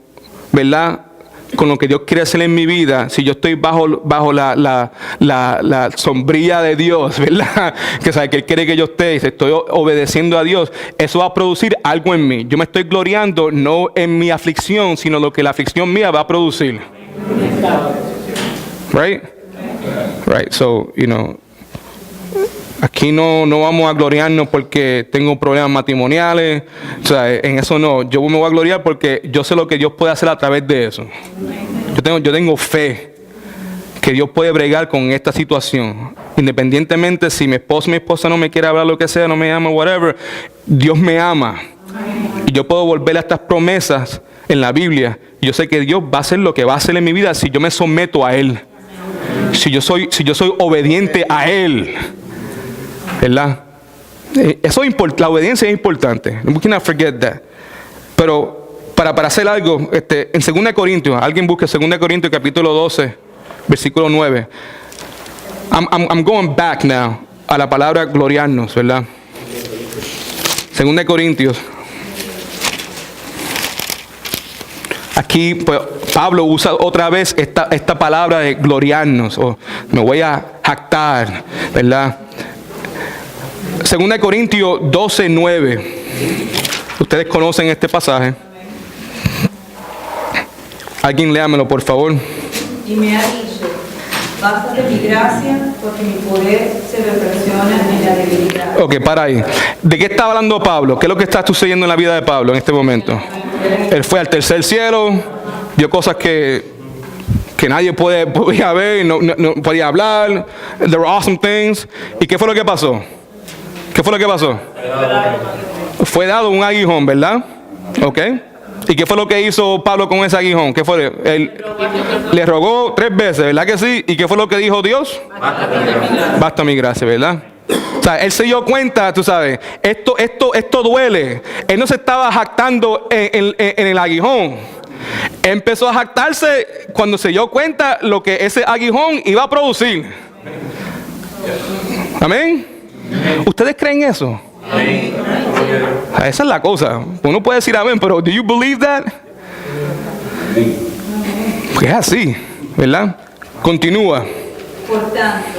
¿verdad?, con lo que Dios quiere hacer en mi vida, si yo estoy bajo la sombrilla de Dios, ¿verdad? Que sabe que Él quiere que yo esté, si estoy obedeciendo a Dios, eso va a producir algo en mí. Yo me estoy gloriando no en mi aflicción, sino lo que la aflicción mía va a producir. Right? Right, so, aquí no vamos a gloriarnos porque tengo problemas matrimoniales, o sea, en eso no. Yo me voy a gloriar porque yo sé lo que Dios puede hacer a través de eso. Yo tengo fe que Dios puede bregar con esta situación. Independientemente si mi esposa no me quiere hablar, lo que sea, no me ama, whatever, Dios me ama. Y yo puedo volver a estas promesas en la Biblia. Yo sé que Dios va a hacer lo que va a hacer en mi vida si yo me someto a Él. Si yo soy obediente a Él. ¿Verdad? Eso la obediencia es importante. We cannot forget that. Pero para hacer algo, en 2 Corintios, alguien busque 2 Corintios capítulo 12, versículo 9. I'm going back now a la palabra gloriarnos, ¿verdad? 2 Corintios. Aquí pues, Pablo usa otra vez esta palabra de gloriarnos, o me voy a jactar, ¿verdad? 2 Corintios 12, 9. Ustedes conocen este pasaje. Alguien léamelo, por favor. Y me ha dicho, bástate mi gracia, porque mi poder se perfecciona en la debilidad. Ok, para ahí. ¿De qué está hablando Pablo? ¿Qué es lo que está sucediendo en la vida de Pablo en este momento? Él fue al tercer cielo, vio cosas que nadie podía ver, no podía hablar. There were awesome things. ¿Y qué fue lo que pasó? ¿Qué fue lo que pasó? Fue dado un aguijón, ¿verdad? Ok. ¿Y qué fue lo que hizo Pablo con ese aguijón? ¿Qué fue? Él le rogó 3 veces, ¿verdad que sí? ¿Y qué fue lo que dijo Dios? Basta mi gracia, ¿verdad? O sea, él se dio cuenta, tú sabes, esto duele. Él no se estaba jactando en el aguijón. Empezó a jactarse cuando se dio cuenta lo que ese aguijón iba a producir. Amén. ¿Ustedes creen eso? Esa es la cosa. Uno puede decir amén, pero ¿do you believe that? Pues es así, ¿verdad? Continúa. Por tanto,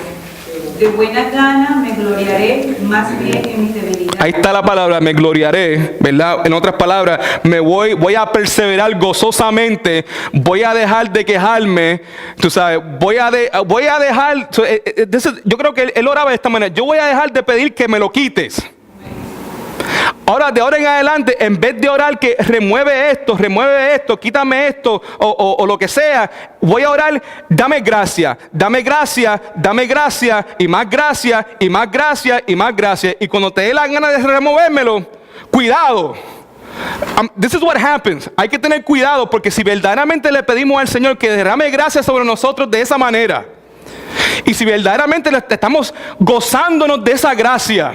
de buena gana me gloriaré más bien en mis debilidades. Ahí está la palabra, me gloriaré, ¿verdad? En otras palabras, voy a perseverar gozosamente, voy a dejar de quejarme, tú sabes, voy a dejar, yo creo que él oraba de esta manera, yo voy a dejar de pedir que me lo quites. Ahora, de ahora en adelante, en vez de orar que remueve esto, quítame esto, o lo que sea, voy a orar, dame gracia, y más gracia, y más gracia, y más gracia. Y cuando te dé la gana de removérmelo, cuidado. This is what happens. Hay que tener cuidado, porque si verdaderamente le pedimos al Señor que derrame gracia sobre nosotros de esa manera, y si verdaderamente estamos gozándonos de esa gracia,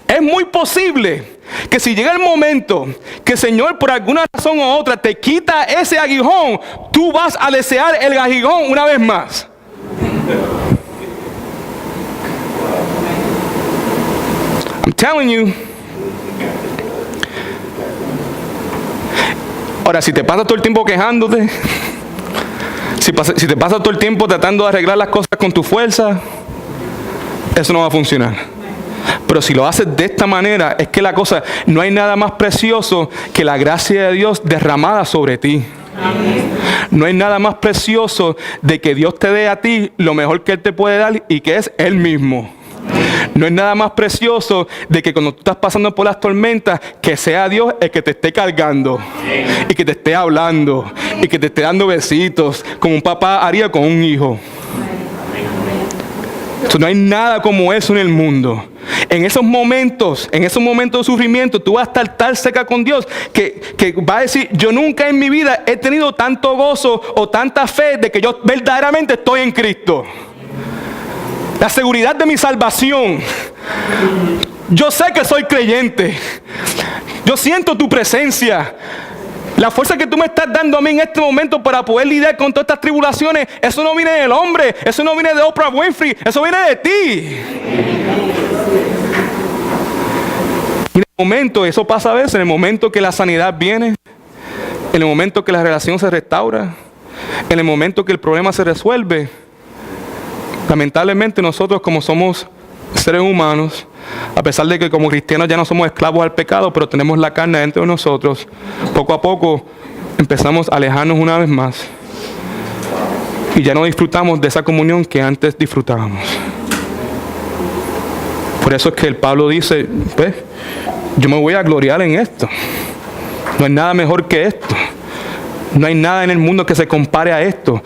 es muy posible que si llega el momento que el Señor por alguna razón u otra te quita ese aguijón, tú vas a desear el aguijón una vez más. I'm telling you. Ahora, si te pasas todo el tiempo quejándote, si te pasas todo el tiempo tratando de arreglar las cosas con tu fuerza, eso no va a funcionar. Pero si lo haces de esta manera, es que la cosa, no hay nada más precioso que la gracia de Dios derramada sobre ti. No hay nada más precioso de que Dios te dé a ti lo mejor que Él te puede dar y que es Él mismo. No es nada más precioso de que cuando tú estás pasando por las tormentas, que sea Dios el que te esté cargando y que te esté hablando y que te esté dando besitos como un papá haría con un hijo. No hay nada como eso en el mundo. En esos momentos de sufrimiento, tú vas a estar tan cerca con Dios que va a decir, yo nunca en mi vida he tenido tanto gozo o tanta fe de que yo verdaderamente estoy en Cristo. La seguridad de mi salvación. Yo sé que soy creyente. Yo siento tu presencia. La fuerza que tú me estás dando a mí en este momento para poder lidiar con todas estas tribulaciones, eso no viene del hombre, eso no viene de Oprah Winfrey, eso viene de ti. Y en el momento, eso pasa a veces, en el momento que la sanidad viene, en el momento que la relación se restaura, en el momento que el problema se resuelve, lamentablemente nosotros, como somos seres humanos, a pesar de que como cristianos ya no somos esclavos al pecado, pero tenemos la carne dentro de nosotros, poco a poco empezamos a alejarnos una vez más y ya no disfrutamos de esa comunión que antes disfrutábamos. Por eso es que el Pablo dice, pues, yo me voy a gloriar en esto. No hay nada mejor que esto. No hay nada en el mundo que se compare a esto.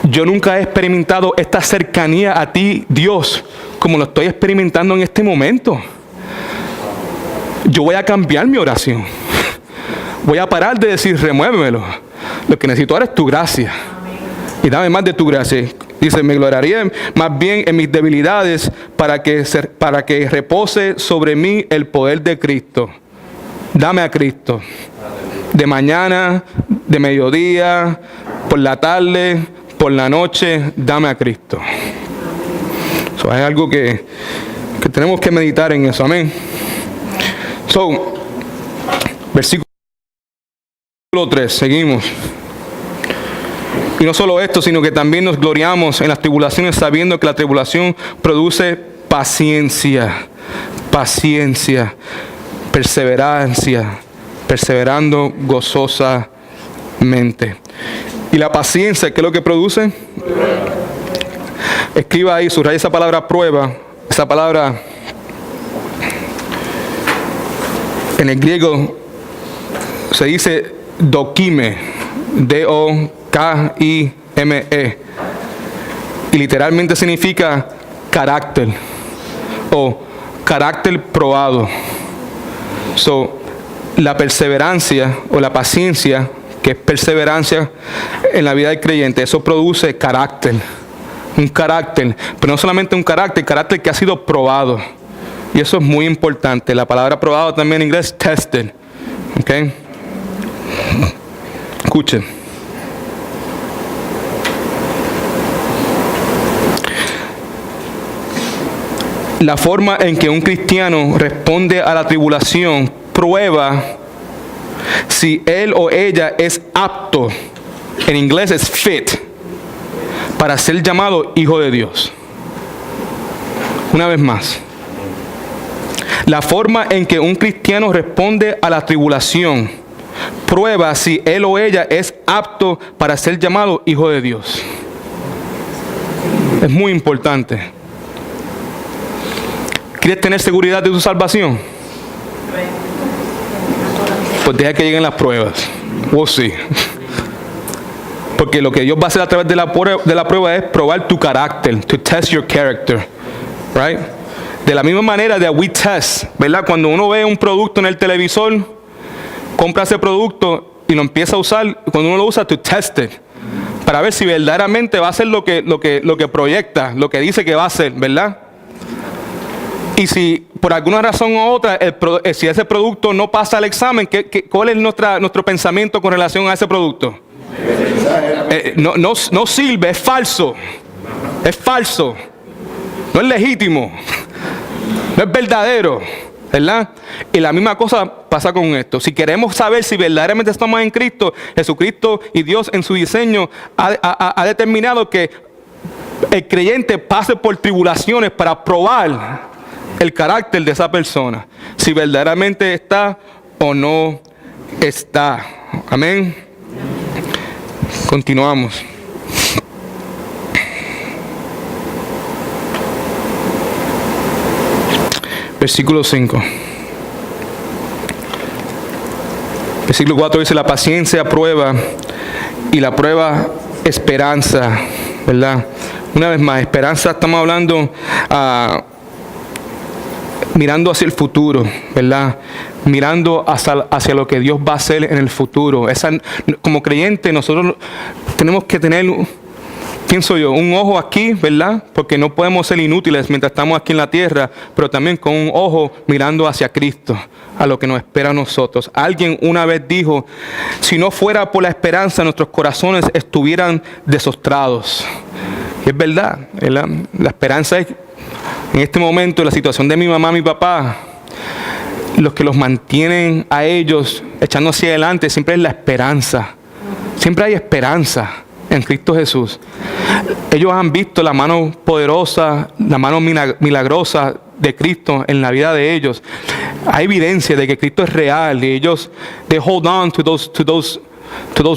Yo nunca he experimentado esta cercanía a ti, Dios, como lo estoy experimentando en este momento. Yo voy a cambiar mi oración. Voy a parar de decir, remuévemelo. Lo que necesito ahora es tu gracia. Y dame más de tu gracia. Dice, me gloriaré más bien en mis debilidades para que repose sobre mí el poder de Cristo. Dame a Cristo. De mañana, de mediodía, por la tarde, por la noche, dame a Cristo. Eso es algo que tenemos que meditar en eso, amén. Versículo 3, seguimos. Y no solo esto, sino que también nos gloriamos en las tribulaciones, sabiendo que la tribulación produce paciencia, perseverancia, perseverando gozosamente. Y la paciencia, ¿qué es lo que produce? Escriba ahí, subraya esa palabra prueba. Esa palabra en el griego se dice dokime, D-O-K-I-M-E, y literalmente significa carácter o carácter probado. La perseverancia o la paciencia, que es perseverancia en la vida del creyente, eso produce carácter. Un carácter, pero no solamente un carácter que ha sido probado. Y eso es muy importante. La palabra probado también en inglés, tested. ¿Ok? Escuchen. La forma en que un cristiano responde a la tribulación prueba si él o ella es apto, en inglés es fit, para ser llamado hijo de Dios. Una vez más, la forma en que un cristiano responde a la tribulación prueba si él o ella es apto para ser llamado hijo de Dios. Es muy importante. ¿Quieres tener seguridad de tu salvación? Pues deja que lleguen las pruebas. We'll see. Porque lo que Dios va a hacer a través de la prueba es probar tu carácter, to test your character, right? De la misma manera de we test, ¿verdad? Cuando uno ve un producto en el televisor, compra ese producto y lo empieza a usar, cuando uno lo usa, to test it, para ver si verdaderamente va a hacer lo que proyecta, lo que dice que va a hacer, ¿verdad? Y si por alguna razón u otra, si ese producto no pasa el examen, ¿cuál es nuestro pensamiento con relación a ese producto? No sirve, es falso. Es falso. No es legítimo. No es verdadero. ¿Verdad? Y la misma cosa pasa con esto. Si queremos saber si verdaderamente estamos en Cristo, Jesucristo y Dios en su diseño ha determinado que el creyente pase por tribulaciones para probar el carácter de esa persona. Si verdaderamente está o no está. Amén. Continuamos. Versículo 5. Versículo 4 dice: la paciencia prueba y la prueba esperanza, ¿verdad? Una vez más, esperanza, estamos hablando mirando hacia el futuro, ¿verdad? Mirando hacia lo que Dios va a hacer en el futuro. Como creyente nosotros tenemos que tener, pienso yo, un ojo aquí, ¿verdad? Porque no podemos ser inútiles mientras estamos aquí en la tierra, pero también con un ojo mirando hacia Cristo, a lo que nos espera a nosotros. Alguien una vez dijo: si no fuera por la esperanza, nuestros corazones estuvieran desostrados. Y es verdad, ¿verdad? La esperanza es, en este momento, la situación de mi mamá, mi papá, los que los mantienen a ellos echando hacia adelante, siempre es la esperanza. Siempre hay esperanza en Cristo Jesús. Ellos han visto la mano poderosa, la mano milagrosa de Cristo en la vida de ellos. Hay evidencia de que Cristo es real y ellos, they hold on to those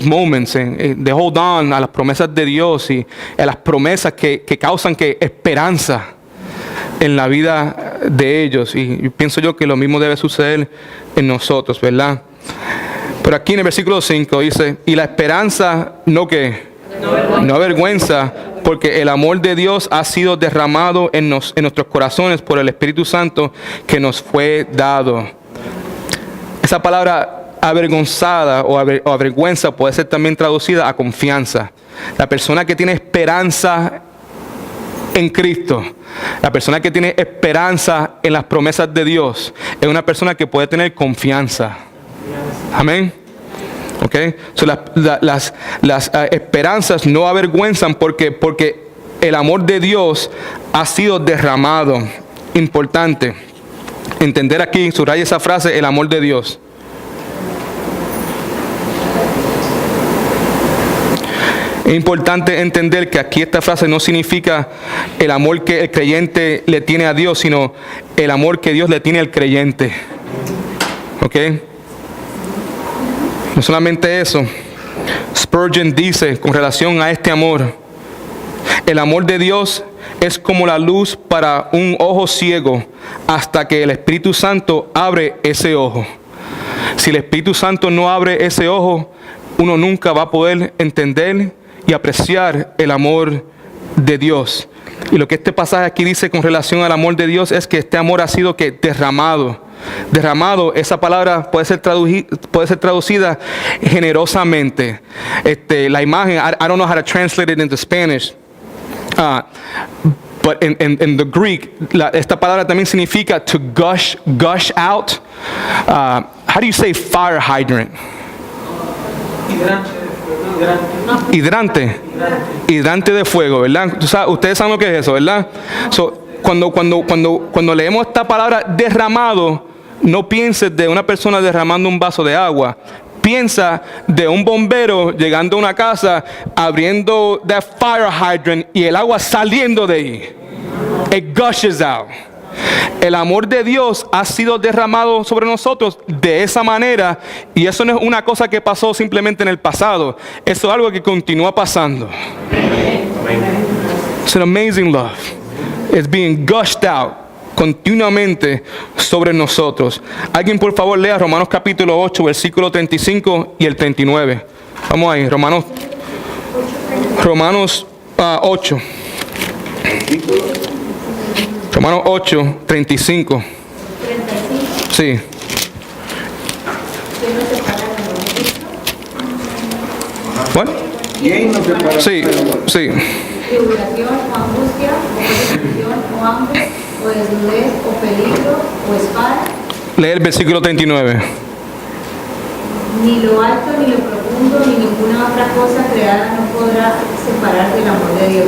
moments, they hold on a las promesas de Dios y a las promesas que causan esperanza en la vida de ellos. Y pienso yo que lo mismo debe suceder en nosotros, ¿verdad? Pero aquí en el versículo 5 dice: y la esperanza no avergüenza, porque el amor de Dios ha sido derramado en nuestros corazones por el Espíritu Santo que nos fue dado. Esa palabra avergonzada o avergüenza puede ser también traducida a confianza. La persona que tiene esperanza en Cristo, la persona que tiene esperanza en las promesas de Dios, es una persona que puede tener confianza. Amén. Okay. So, las esperanzas no avergüenzan porque el amor de Dios ha sido derramado. Importante entender aquí, subraya esa frase, el amor de Dios. Es importante entender que aquí esta frase no significa el amor que el creyente le tiene a Dios, sino el amor que Dios le tiene al creyente. ¿Ok? No solamente eso. Spurgeon dice con relación a este amor: el amor de Dios es como la luz para un ojo ciego hasta que el Espíritu Santo abre ese ojo. Si el Espíritu Santo no abre ese ojo, uno nunca va a poder entender y apreciar el amor de Dios. Y lo que este pasaje aquí dice con relación al amor de Dios es que este amor ha sido derramado. Derramado, esa palabra puede ser traducida generosamente. La imagen, I don't know how to translate it into Spanish. But in the Greek, esta palabra también significa to gush out. How do you say fire hydrant? Hidrante de fuego, ¿verdad? Ustedes saben lo que es eso, ¿verdad? So, cuando leemos esta palabra derramado, no pienses de una persona derramando un vaso de agua. Piensa de un bombero llegando a una casa, abriendo the fire hydrant y el agua saliendo de ahí. It gushes out. El amor de Dios ha sido derramado sobre nosotros de esa manera, y eso no es una cosa que pasó simplemente en el pasado. Eso es algo que continúa pasando. It's an amazing love. It's being gushed out continuamente sobre nosotros. Alguien por favor lea Romanos capítulo 8, versículo 35 y el 39. Vamos ahí, Romanos 8. Romanos 8, 35. Sí. Bueno. Sí, sí. Tribulación o angustia, o persecución o hambre, o desnudez, o peligro, o espada. Lee el versículo 39. Ni lo alto, ni lo profundo, ni ninguna otra cosa creada no podrá separar del amor de Dios.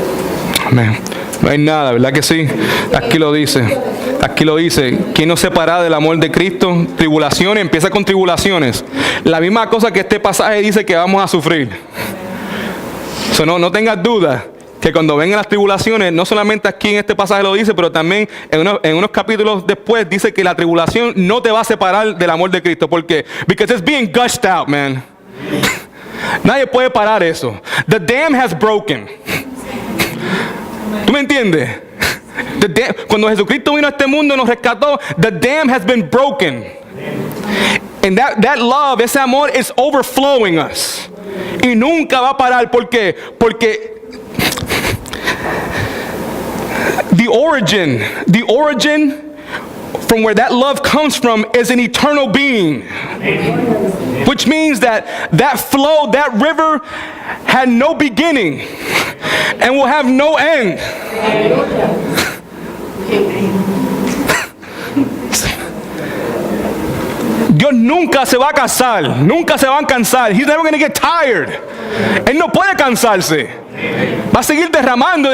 Amén. No hay nada, ¿verdad que sí? Aquí lo dice. Aquí lo dice. ¿Quién nos separa del amor de Cristo? Tribulaciones. Empieza con tribulaciones. La misma cosa que este pasaje dice que vamos a sufrir. So, no tengas duda que cuando vengan las tribulaciones, no solamente aquí en este pasaje lo dice, pero también en unos capítulos después dice que la tribulación no te va a separar del amor de Cristo. ¿Por qué? Because it's being gushed out, man. Nadie puede parar eso. The dam has broken. ¿Tú me entiendes? Cuando Jesucristo vino a este mundo y nos rescató, the dam has been broken. And that love, ese amor is overflowing us. Y nunca va a parar. ¿Por qué? Porque the origin from where that love comes from is an eternal being. Which means that flow, that river had no beginning and will have no end. Dios nunca se va a cansar, nunca se va a cansar. He's never going to get tired. Él no puede cansarse. Va a seguir derramando.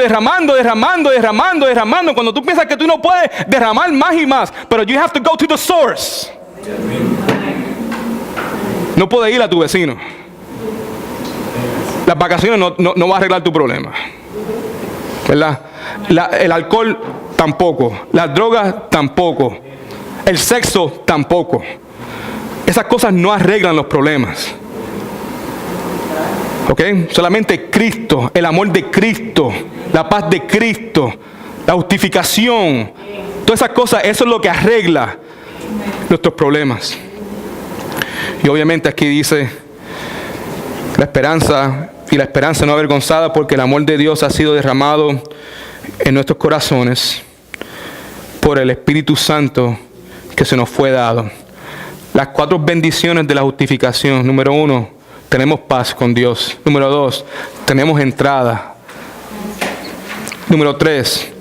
Cuando tú piensas que tú no puedes derramar más y más, pero you have to go to the source. No puedes ir a tu vecino. Las vacaciones no va a arreglar tu problema, ¿verdad? El alcohol tampoco, las drogas tampoco, el sexo tampoco. Esas cosas no arreglan los problemas. ¿Ok? Solamente Cristo, el amor de Cristo, la paz de Cristo, la justificación, todas esas cosas, eso es lo que arregla nuestros problemas. Y obviamente aquí dice la esperanza no avergonzada, porque el amor de Dios ha sido derramado en nuestros corazones por el Espíritu Santo que se nos fue dado. Las 4 bendiciones de la justificación. Número 1, tenemos paz con Dios. Número 2, tenemos entrada. Número 3,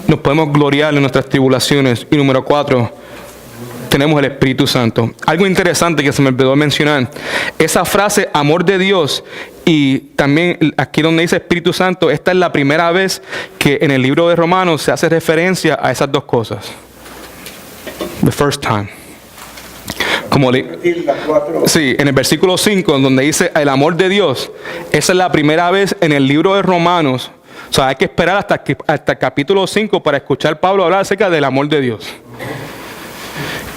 nos podemos gloriar en nuestras tribulaciones. Y número 4, tenemos el Espíritu Santo. Algo interesante que se me olvidó mencionar, esa frase amor de Dios y también aquí donde dice Espíritu Santo, esta es la primera vez que en el libro de Romanos se hace referencia a esas dos cosas. The first time. Sí, en el versículo 5 donde dice el amor de Dios, esa es la primera vez en el libro de Romanos. O sea, hay que esperar hasta el capítulo 5 para escuchar a Pablo hablar acerca del amor de Dios.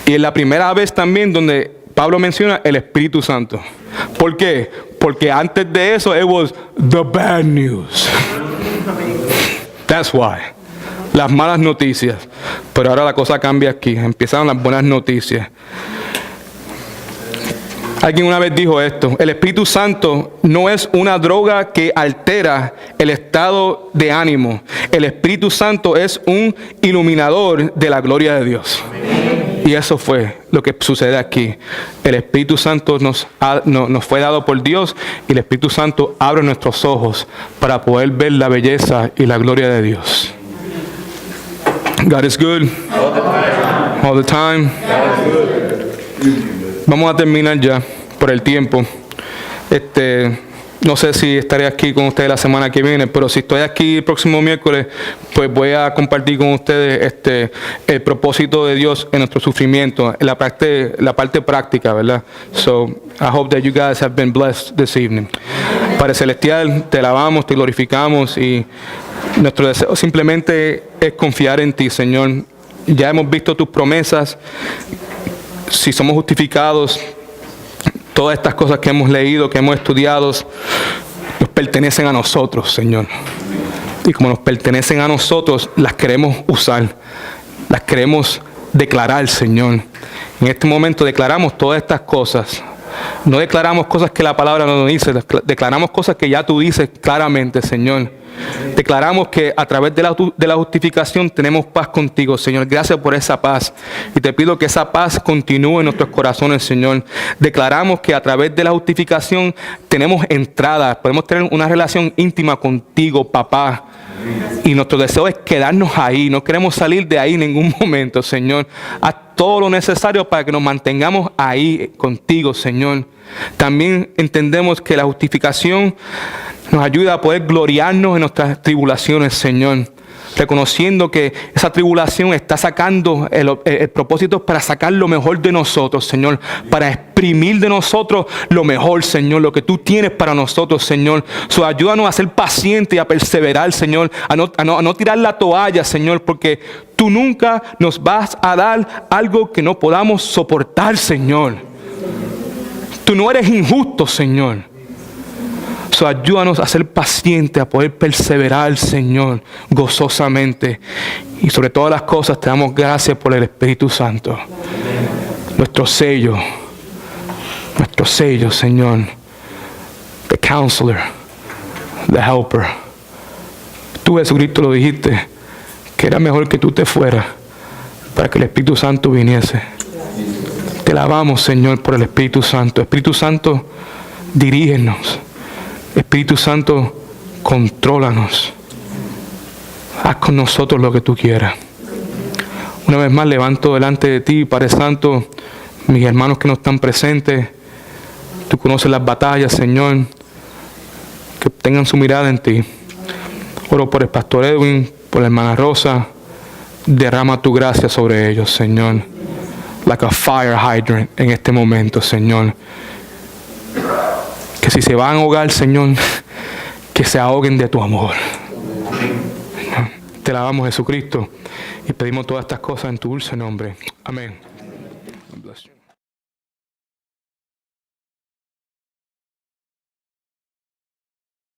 Y es la primera vez también donde Pablo menciona el Espíritu Santo. ¿Por qué? Porque antes de eso, it was the bad news. That's why. Las malas noticias. Pero ahora la cosa cambia aquí. Empezaron las buenas noticias. Alguien una vez dijo esto: el Espíritu Santo no es una droga que altera el estado de ánimo. El Espíritu Santo es un iluminador de la gloria de Dios. Y eso fue lo que sucede aquí. El Espíritu Santo nos fue dado por Dios, y el Espíritu Santo abre nuestros ojos para poder ver la belleza y la gloria de Dios. God is good. All the time. Vamos a terminar ya por el tiempo. No sé si estaré aquí con ustedes la semana que viene, pero si estoy aquí el próximo miércoles, pues voy a compartir con ustedes el propósito de Dios en nuestro sufrimiento, la parte práctica, ¿verdad? So, I hope that you guys have been blessed this evening. Padre Celestial, te alabamos, te glorificamos, y nuestro deseo simplemente es confiar en ti, Señor. Ya hemos visto tus promesas. Si somos justificados, todas estas cosas que hemos leído, que hemos estudiado, nos pertenecen a nosotros, Señor. Y como nos pertenecen a nosotros, las queremos usar, las queremos declarar, Señor. En este momento declaramos todas estas cosas. No declaramos cosas que la palabra no nos dice, declaramos cosas que ya tú dices claramente, Señor. Declaramos que a través de la justificación tenemos paz contigo, Señor. Gracias por esa paz. Y te pido que esa paz continúe en nuestros corazones, Señor. Declaramos que a través de la justificación tenemos entrada. Podemos tener una relación íntima contigo, papá. Y nuestro deseo es quedarnos ahí. No queremos salir de ahí en ningún momento, Señor. Haz todo lo necesario para que nos mantengamos ahí contigo, Señor. También entendemos que la justificación nos ayuda a poder gloriarnos en nuestras tribulaciones, Señor. Reconociendo que esa tribulación está sacando el propósito para sacar lo mejor de nosotros, Señor. Para exprimir de nosotros lo mejor, Señor. Lo que tú tienes para nosotros, Señor. Ayúdanos a ser pacientes y a perseverar, Señor. A no tirar la toalla, Señor. Porque tú nunca nos vas a dar algo que no podamos soportar, Señor. Tú no eres injusto, Señor. Ayúdanos a ser pacientes, a poder perseverar, Señor, gozosamente. Y sobre todas las cosas te damos gracias por el Espíritu Santo. Nuestro sello, Señor. The Counselor, the Helper. Tú, Jesucristo, lo dijiste, que era mejor que tú te fueras para que el Espíritu Santo viniese. Te alabamos, Señor, por el Espíritu Santo. Espíritu Santo, dirígenos. Espíritu Santo, contrólanos. Haz con nosotros lo que tú quieras. Una vez más levanto delante de ti, Padre Santo, mis hermanos que no están presentes. Tú conoces las batallas, Señor. Que tengan su mirada en ti. Oro por el pastor Edwin, por la hermana Rosa. Derrama tu gracia sobre ellos, Señor. Like a fire hydrant en este momento, Señor. Que si se van a ahogar, Señor, que se ahoguen de tu amor. Te alabamos, Jesucristo, y pedimos todas estas cosas en tu dulce nombre. Amén.